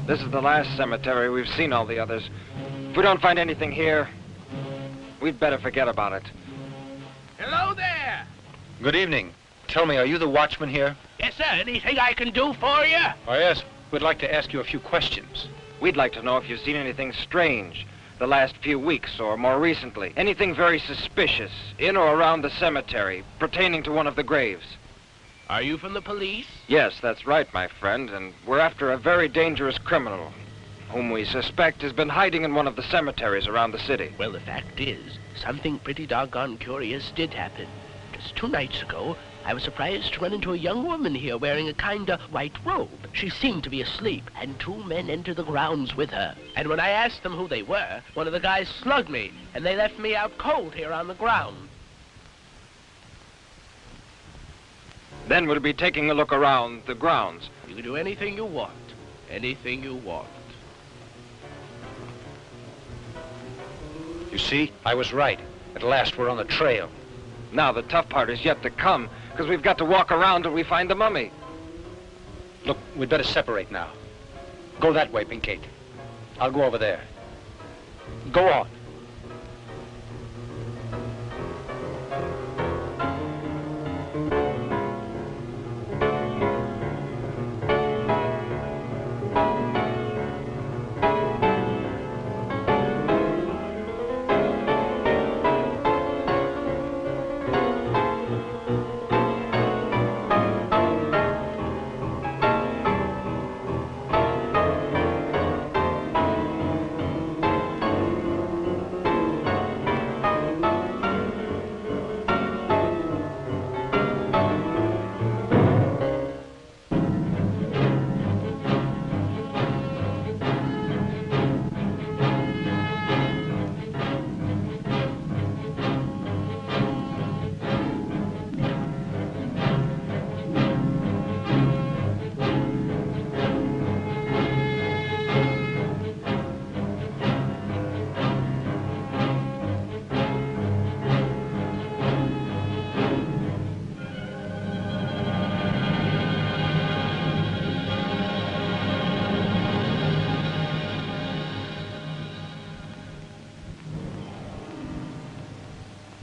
This is the last cemetery. We've seen all the others. If we don't find anything here, we'd better forget about it. Hello there. Good evening. Tell me, are you the watchman here? Yes, sir. Anything I can do for you? Oh, yes. We'd like to ask you a few questions. We'd like to know if you've seen anything strange the last few weeks or more recently. Anything very suspicious in or around the cemetery pertaining to one of the graves. Are you from the police? Yes, that's right, my friend, and we're after a very dangerous criminal whom we suspect has been hiding in one of the cemeteries around the city. Well, the fact is, something pretty doggone curious did happen. Just 2 nights ago, I was surprised to run into a young woman here wearing a kind of white robe. She seemed to be asleep, and 2 men entered the grounds with her. And when I asked them who they were, one of the guys slugged me, and they left me out cold here on the ground. Then we'll be taking a look around the grounds. You can do anything you want. Anything you want. You see, I was right. At last, we're on the trail. Now the tough part is yet to come, because we've got to walk around till we find the mummy. Look, we'd better separate now. Go that way, Pinkate. I'll go over there. Go on.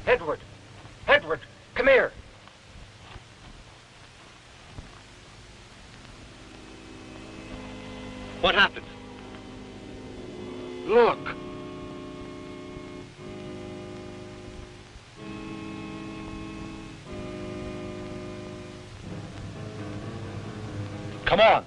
Edward! Edward, come here! What happened? Look! Come on.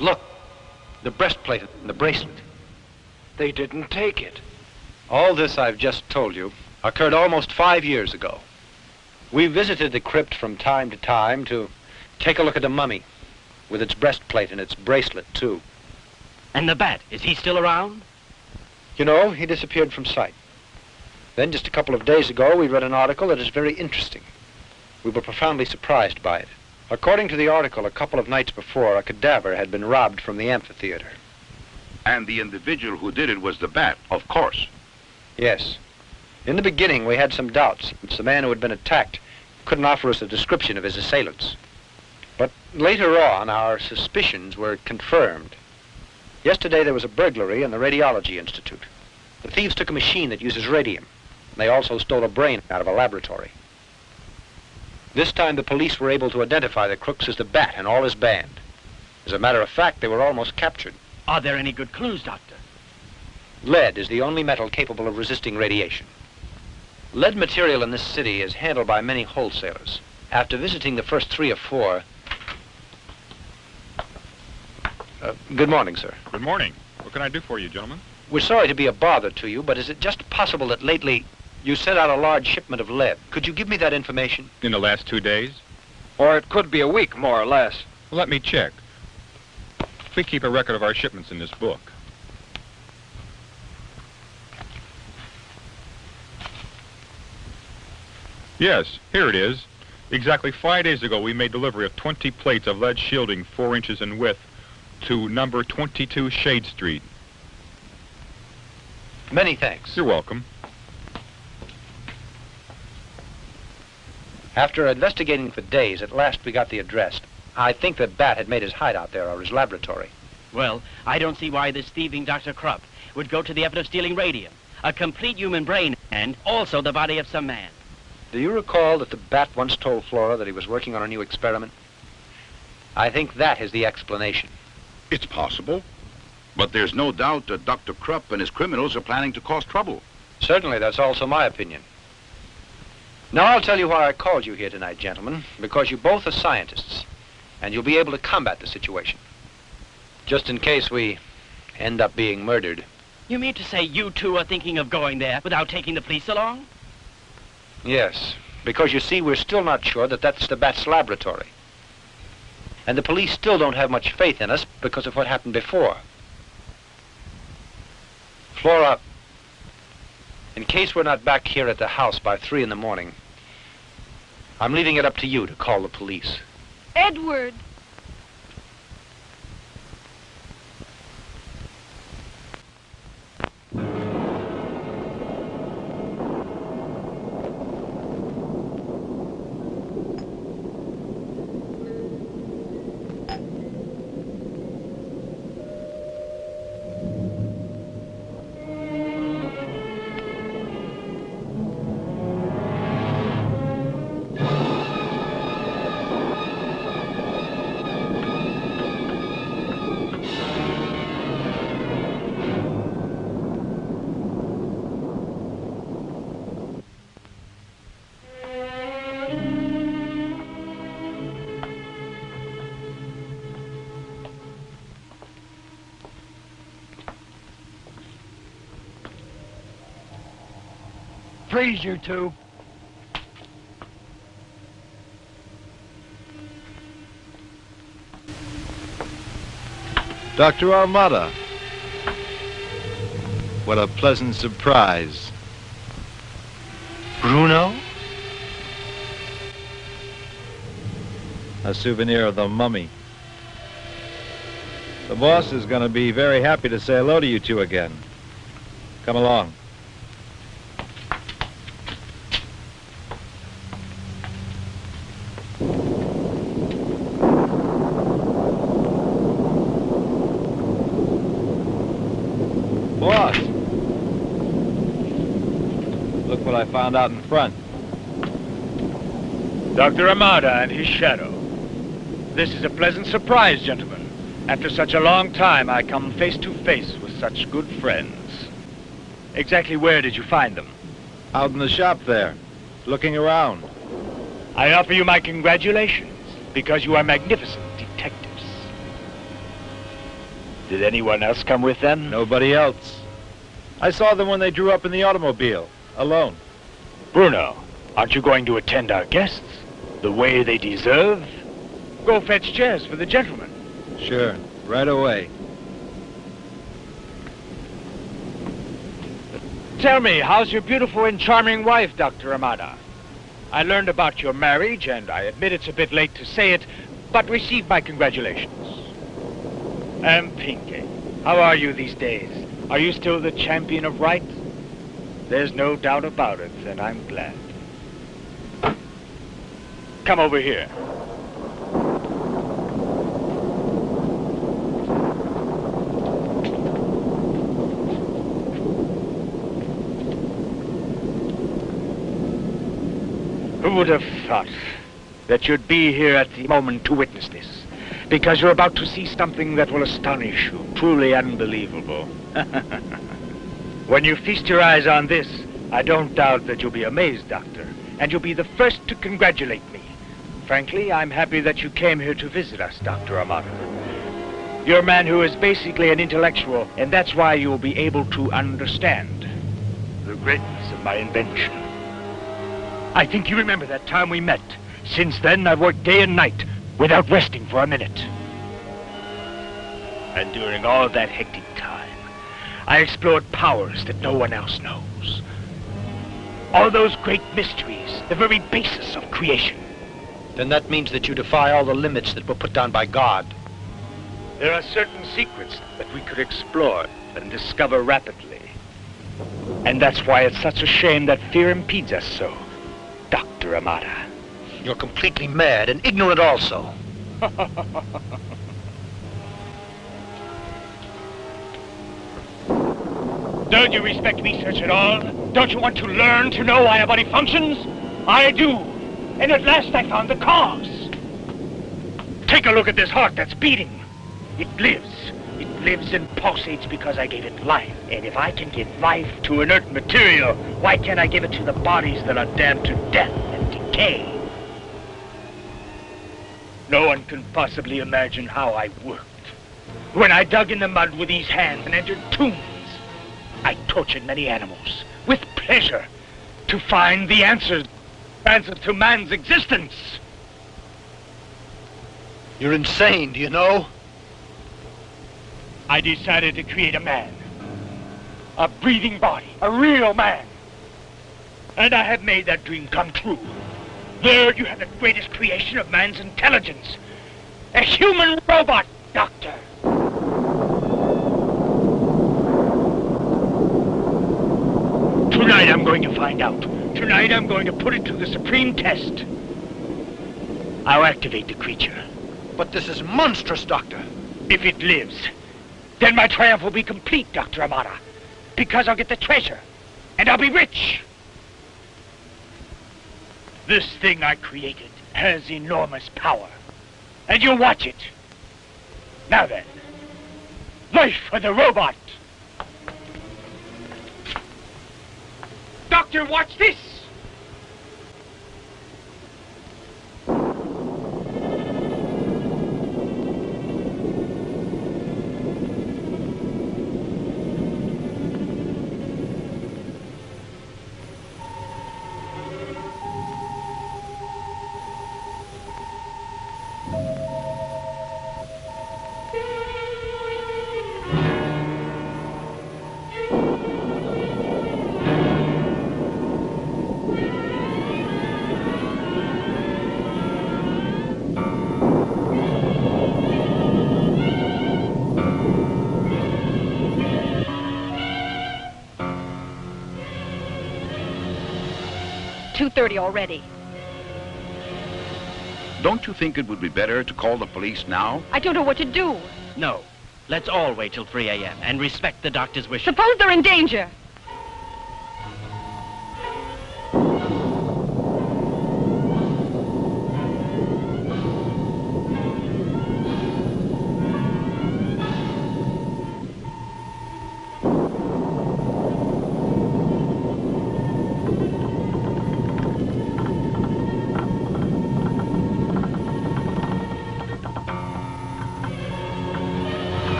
Look, the breastplate and the bracelet. They didn't take it. All this I've just told you occurred almost 5 years ago. We visited the crypt from time to time to take a look at the mummy, with its breastplate and its bracelet, too. And the bat, is he still around? You know, he disappeared from sight. Then, just a couple of days ago, we read an article that is very interesting. We were profoundly surprised by it. According to the article, a couple of nights before, a cadaver had been robbed from the amphitheater. And the individual who did it was the bat, of course. Yes. In the beginning, we had some doubts. The man who had been attacked couldn't offer us a description of his assailants. But later on, our suspicions were confirmed. Yesterday, there was a burglary in the Radiology Institute. The thieves took a machine that uses radium. They also stole a brain out of a laboratory. This time, the police were able to identify the crooks as the bat and all his band. As a matter of fact, they were almost captured. Are there any good clues, Doctor? Lead is the only metal capable of resisting radiation. Lead material in this city is handled by many wholesalers. After visiting the first 3 or 4... good morning, sir. Good morning. What can I do for you, gentlemen? We're sorry to be a bother to you, but is it just possible that lately you sent out a large shipment of lead? Could you give me that information? In the last 2 days? Or it could be a week, more or less. Well, let me check. We keep a record of our shipments in this book. Yes, here it is. Exactly 5 days ago, we made delivery of 20 plates of lead shielding 4 inches in width to number 22 Shade Street. Many thanks. You're welcome. After investigating for days, at last we got the address. I think that Bat had made his hideout there, or his laboratory. Well, I don't see why this thieving Dr. Krupp would go to the effort of stealing radium, a complete human brain, and also the body of some man. Do you recall that the Bat once told Flora that he was working on a new experiment? I think that is the explanation. It's possible. But there's no doubt that Dr. Krupp and his criminals are planning to cause trouble. Certainly, that's also my opinion. Now I'll tell you why I called you here tonight, gentlemen, because you both are scientists, and you'll be able to combat the situation. Just in case we end up being murdered. You mean to say you two are thinking of going there without taking the police along? Yes, because you see, we're still not sure that that's the Bat's laboratory. And the police still don't have much faith in us because of what happened before. Flora, in case we're not back here at the house by 3 in the morning, I'm leaving it up to you to call the police. Edward! Freeze, you two. Dr. Armada. What a pleasant surprise. Bruno? A souvenir of the mummy. The boss is going to be very happy to say hello to you two again. Come along. Boss! Look what I found out in front. Dr. Armada and his shadow. This is a pleasant surprise, gentlemen. After such a long time, I come face to face with such good friends. Exactly where did you find them? Out in the shop there, looking around. I offer you my congratulations, because you are magnificent detectives. Did anyone else come with them? Nobody else. I saw them when they drew up in the automobile, alone. Bruno, aren't you going to attend our guests the way they deserve? Go fetch chairs for the gentlemen. Sure, right away. Tell me, how's your beautiful and charming wife, Dr. Armada? I learned about your marriage, and I admit it's a bit late to say it, but receive my congratulations. And Pinky, how are you these days? Are you still the champion of right? There's no doubt about it, and I'm glad. Come over here. Who would have thought that you'd be here at the moment to witness this? Because you're about to see something that will astonish you, truly unbelievable. When you feast your eyes on this, I don't doubt that you'll be amazed, Doctor, and you'll be the first to congratulate me. Frankly, I'm happy that you came here to visit us, Dr. Armada. You're a man who is basically an intellectual, and that's why you'll be able to understand the greatness of my invention. I think you remember that time we met. Since then, I've worked day and night without resting for a minute. And during all of that hectic time, I explored powers that no one else knows. All those great mysteries, the very basis of creation. Then that means that you defy all the limits that were put down by God. There are certain secrets that we could explore and discover rapidly. And that's why it's such a shame that fear impedes us so, Dr. Armada. You're completely mad and ignorant also. Don't you respect research at all? Don't you want to learn to know why a body functions? I do. And at last I found the cause. Take a look at this heart that's beating. It lives. It lives and pulsates because I gave it life. And if I can give life to inert material, why can't I give it to the bodies that are damned to death and decay? No one can possibly imagine how I worked. When I dug in the mud with these hands and entered tombs, I tortured many animals with pleasure to find the answers to man's existence. You're insane, do you know? I decided to create a man. A breathing body. A real man. And I have made that dream come true. There you have the greatest creation of man's intelligence. A human robot, Doctor. Tonight I'm going to find out. Tonight I'm going to put it to the supreme test. I'll activate the creature. But this is monstrous, Doctor. If it lives, then my triumph will be complete, Dr. Armada. Because I'll get the treasure. And I'll be rich. This thing I created has enormous power. And you'll watch it. Now then, life for the robot. Doctor, watch this. 2:30 already. Don't you think it would be better to call the police now? I don't know what to do. No. Let's all wait till 3 a.m. and respect the doctor's wishes. Suppose they're in danger.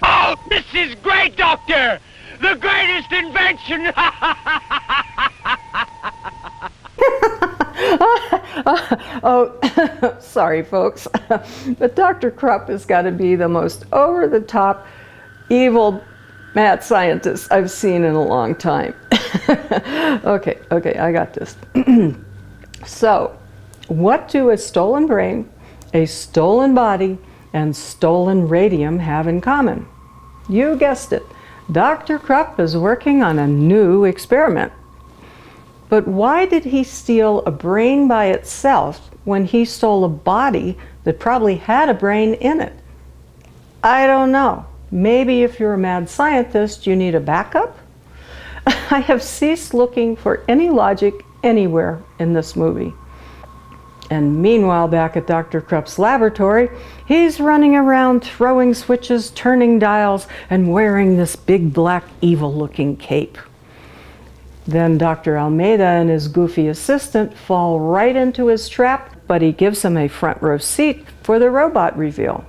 Oh, this is great, Doctor! The greatest invention! Oh, sorry, folks. But Dr. Krupp has got to be the most over-the-top, evil mad scientist I've seen in a long time. Okay, I got this. So, what do a stolen brain, a stolen body, and stolen radium have in common? You guessed it. Dr. Krupp is working on a new experiment. But why did he steal a brain by itself when he stole a body that probably had a brain in it? I don't know. Maybe if you're a mad scientist, you need a backup? I have ceased looking for any logic anywhere in this movie. And meanwhile, back at Dr. Krupp's laboratory, he's running around throwing switches, turning dials, and wearing this big black evil-looking cape. Then Dr. Almeida and his goofy assistant fall right into his trap, but he gives them a front row seat for the robot reveal.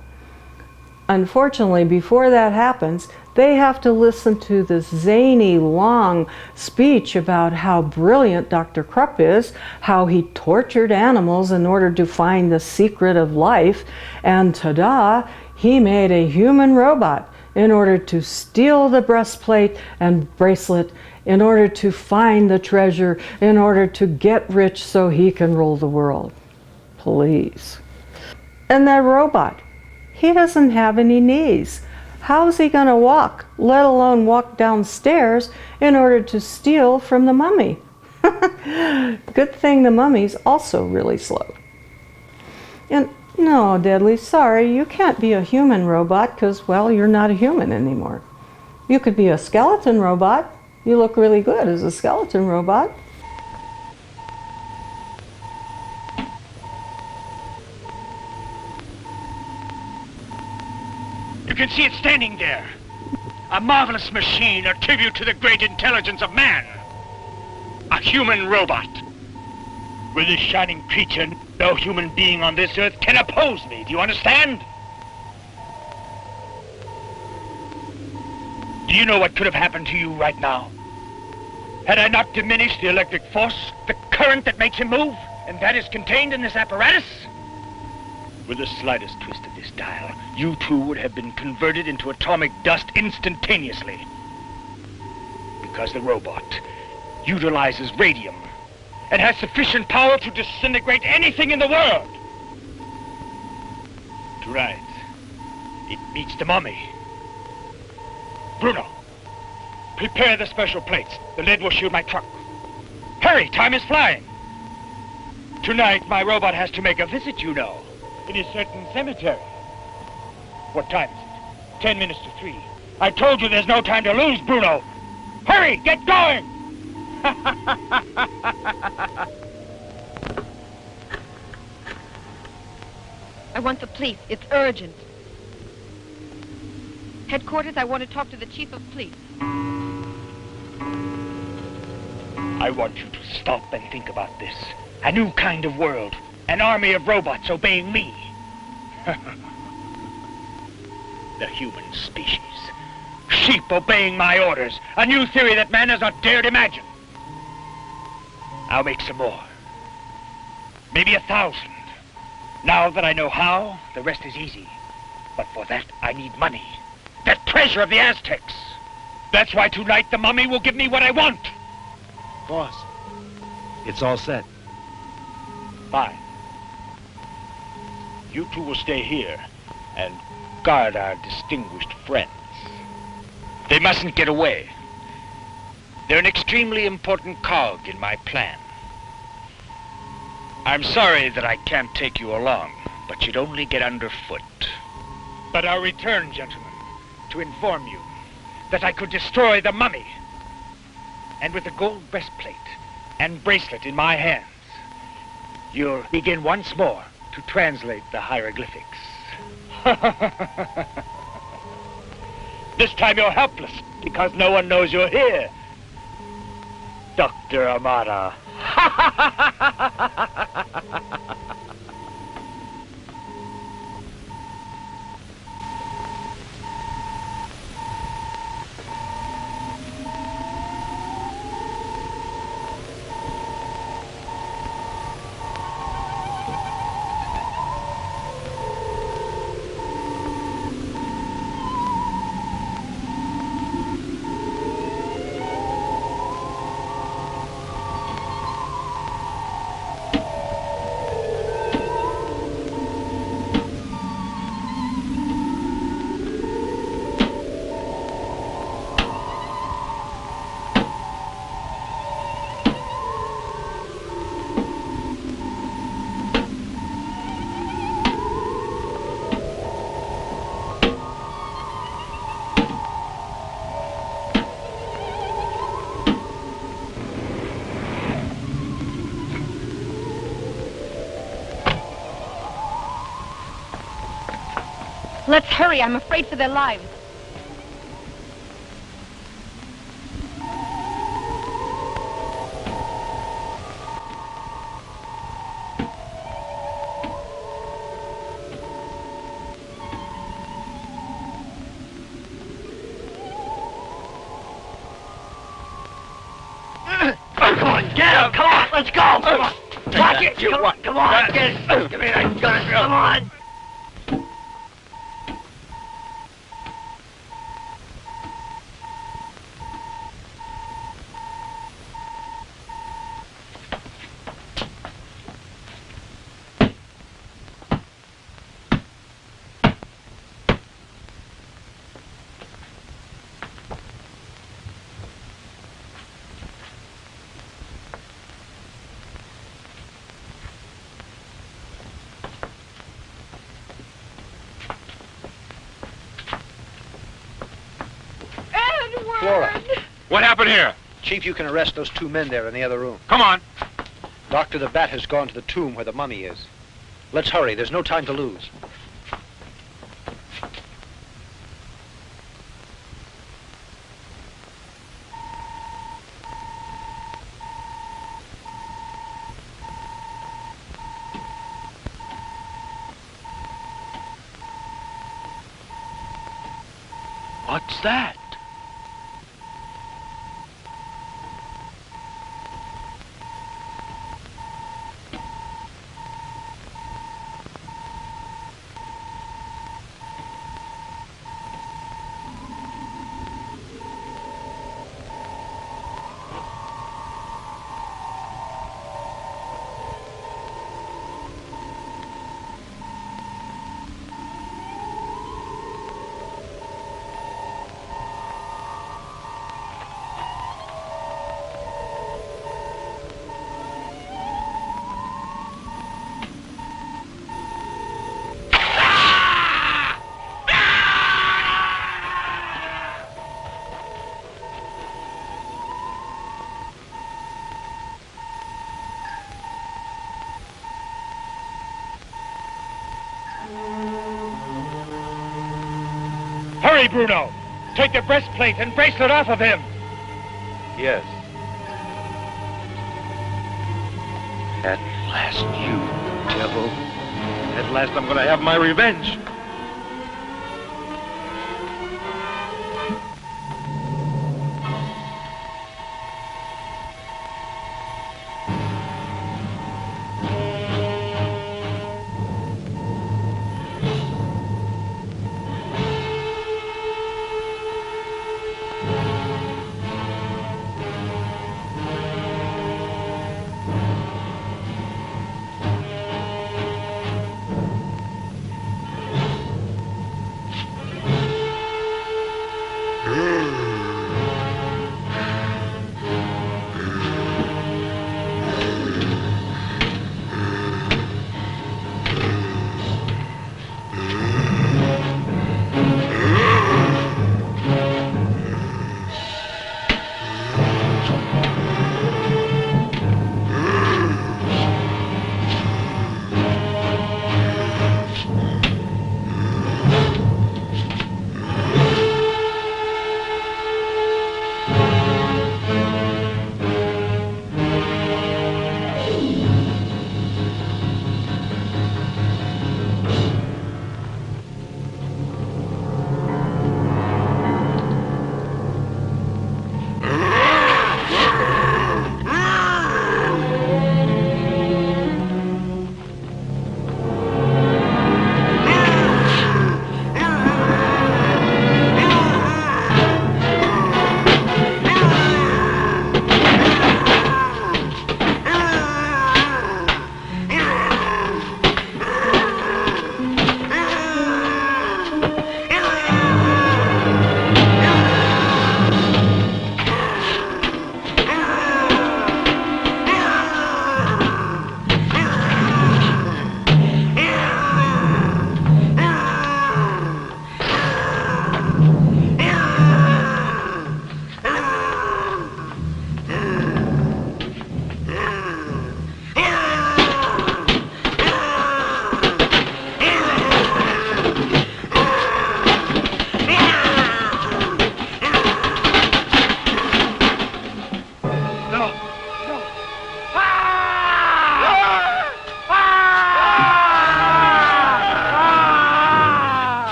Unfortunately, before that happens, they have to listen to this zany, long speech about how brilliant Dr. Krupp is, how he tortured animals in order to find the secret of life, and ta-da, he made a human robot in order to steal the breastplate and bracelet, in order to find the treasure, in order to get rich so he can rule the world. Please. And that robot, he doesn't have any knees. How's he gonna walk, let alone walk downstairs in order to steal from the mummy? Good thing the mummy's also really slow. And no, Deadly, sorry, you can't be a human robot because, well, you're not a human anymore. You could be a skeleton robot. You look really good as a skeleton robot. You can see it standing there. A marvelous machine, a tribute to the great intelligence of man. A human robot. With this shining creature, no human being on this earth can oppose me. Do you understand? Do you know what could have happened to you right now? Had I not diminished the electric force, the current that makes him move, and that is contained in this apparatus? With the slightest twist of this dial, you two would have been converted into atomic dust instantaneously. Because the robot utilizes radium and has sufficient power to disintegrate anything in the world. Right. It beats the mummy. Bruno, prepare the special plates. The lead will shield my truck. Hurry, time is flying. Tonight, my robot has to make a visit, you know. In a certain cemetery. What time is it? 10 minutes to 3. I told you there's no time to lose, Bruno. Hurry, get going! I want the police. It's urgent. Headquarters, I want to talk to the chief of police. I want you to stop and think about this. A new kind of world. An army of robots obeying me. The human species. Sheep obeying my orders. A new theory that man has not dared imagine. I'll make some more. Maybe 1,000. Now that I know how, the rest is easy. But for that, I need money. The treasure of the Aztecs. That's why tonight the mummy will give me what I want. Boss, it's all set. Fine. You two will stay here and guard our distinguished friends. They mustn't get away. They're an extremely important cog in my plan. I'm sorry that I can't take you along, but you'd only get underfoot. But I'll return, gentlemen, to inform you that I could destroy the mummy. And with the gold breastplate and bracelet in my hands, you'll begin once more to translate the hieroglyphics. This time you're helpless because no one knows you're here. Dr. Amara. Let's hurry. I'm afraid for their lives. Come on, get him! Come on, let's go! Come on! Watch it! Come on, get it! Give me that gun! Come on! Flora. What happened here? Chief, you can arrest those 2 men there in the other room. Come on. Dr. the Bat has gone to the tomb where the mummy is. Let's hurry. There's no time to lose. What's that? Hurry, Bruno! Take the breastplate and bracelet off of him! Yes. At last, you. devil. At last I'm going to have my revenge.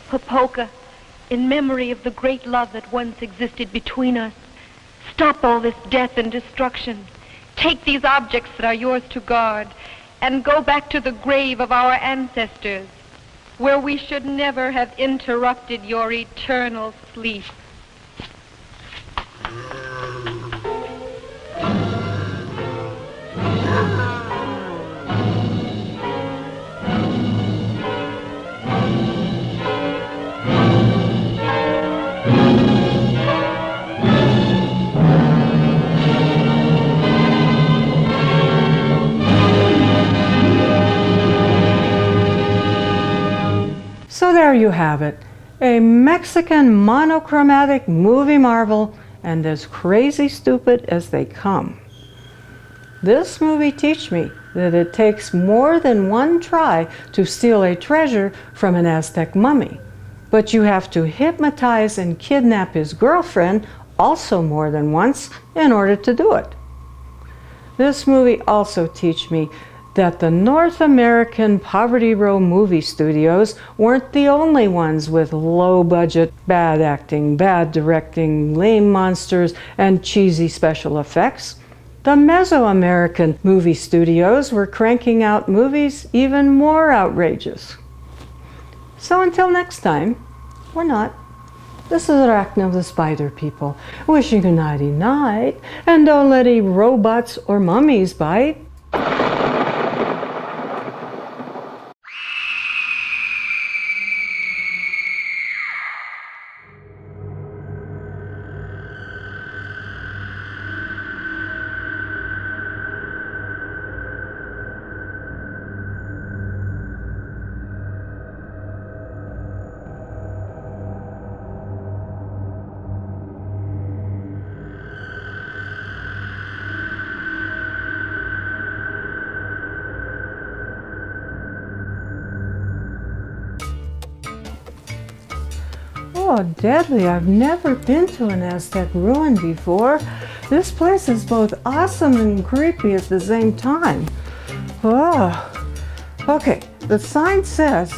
Popoka, in memory of the great love that once existed between us, stop all this death and destruction. Take these objects that are yours to guard and go back to the grave of our ancestors, where we should never have interrupted your eternal sleep. So there you have it, a Mexican monochromatic movie marvel, and as crazy stupid as they come. This movie teaches me that it takes more than one try to steal a treasure from an Aztec mummy, but you have to hypnotize and kidnap his girlfriend also more than once in order to do it. This movie also teaches me that the North American Poverty Row movie studios weren't the only ones with low budget, bad acting, bad directing, lame monsters, and cheesy special effects. The Mesoamerican movie studios were cranking out movies even more outrageous. So until next time, or not, this is Arachna of the Spider People, wishing you nighty night, and don't let any robots or mummies bite. Oh, Deadly, I've never been to an Aztec ruin before. This place is both awesome and creepy at the same time. Oh. Okay, the sign says,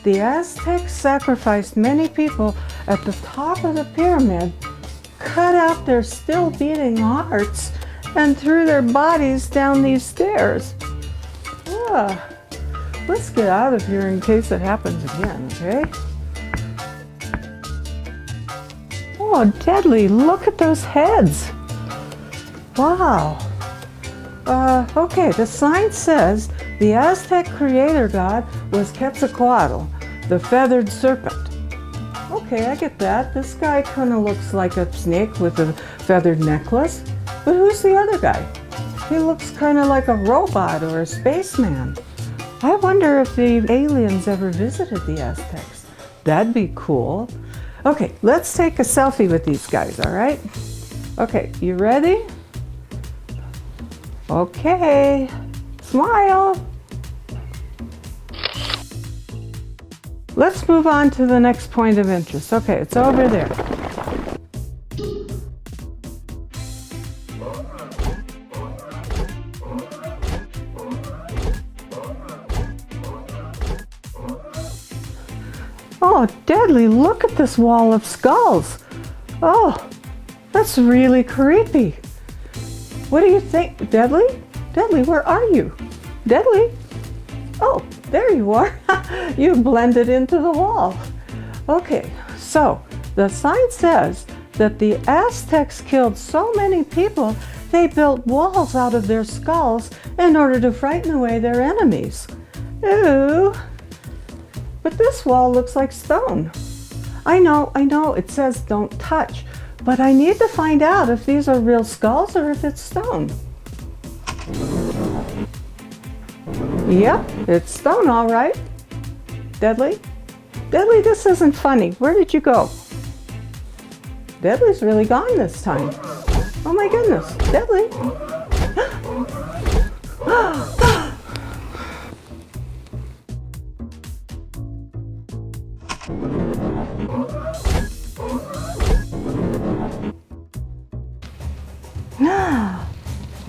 the Aztecs sacrificed many people at the top of the pyramid, cut out their still beating hearts, and threw their bodies down these stairs. Ah. Let's get out of here in case it happens again, okay? Oh, Deadly, look at those heads. Wow. Okay, the sign says the Aztec creator god was Quetzalcoatl, the feathered serpent. Okay, I get that. This guy kind of looks like a snake with a feathered necklace. But who's the other guy? He looks kind of like a robot or a spaceman. I wonder if the aliens ever visited the Aztecs. That'd be cool. Okay, let's take a selfie with these guys, all right? Okay, you ready? Okay, smile. Let's move on to the next point of interest. Okay, it's over there. Oh, Deadly, look at this wall of skulls. Oh, that's really creepy. What do you think, Deadly? Deadly, where are you? Deadly? Oh, there you are. You blended into the wall. Okay, so the sign says that the Aztecs killed so many people, they built walls out of their skulls in order to frighten away their enemies. Ooh. But this wall looks like stone. I know, it says don't touch, but I need to find out if these are real skulls or if it's stone. Yep, it's stone, all right. Deadly? Deadly, this isn't funny. Where did you go? Deadly's really gone this time. Oh my goodness, Deadly.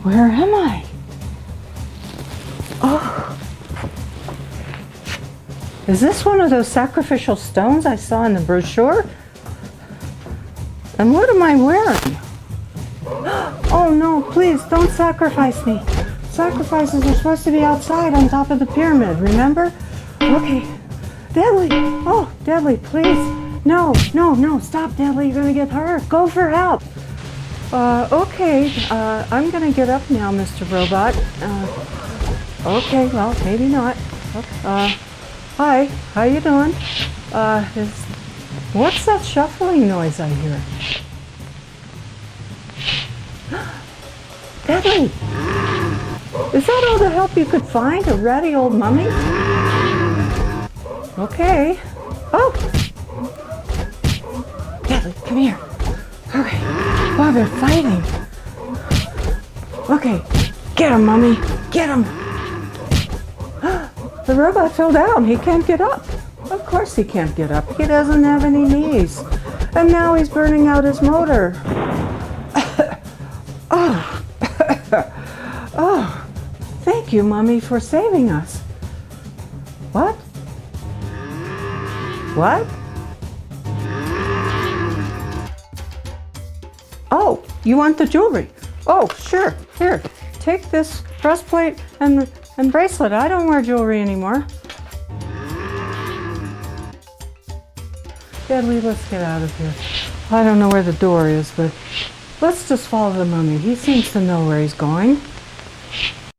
Where am I? Oh. Is this one of those sacrificial stones I saw in the brochure? And what am I wearing? Oh no, please don't sacrifice me. Sacrifices are supposed to be outside on top of the pyramid, remember? Okay. Deadly. Oh, Deadly, please. No, stop, Deadly. You're gonna get hurt. Go for help. Okay, I'm gonna get up now, Mr. Robot. Okay, well, maybe not. Hi, how you doing? What's that shuffling noise I hear? Deadly! Is that all the help you could find? A ratty old mummy? Okay. Oh! Deadly, come here. Okay. Oh, they're fighting. Okay. Get him, Mummy. Get him. The robot fell down. He can't get up. Of course he can't get up. He doesn't have any knees. And now he's burning out his motor. Oh. Oh. Thank you, Mummy, for saving us. What? What? Oh, you want the jewelry? Oh, sure. Here, take this breastplate and bracelet. I don't wear jewelry anymore. Deadly, let's get out of here. I don't know where the door is, but let's just follow the mummy. He seems to know where he's going.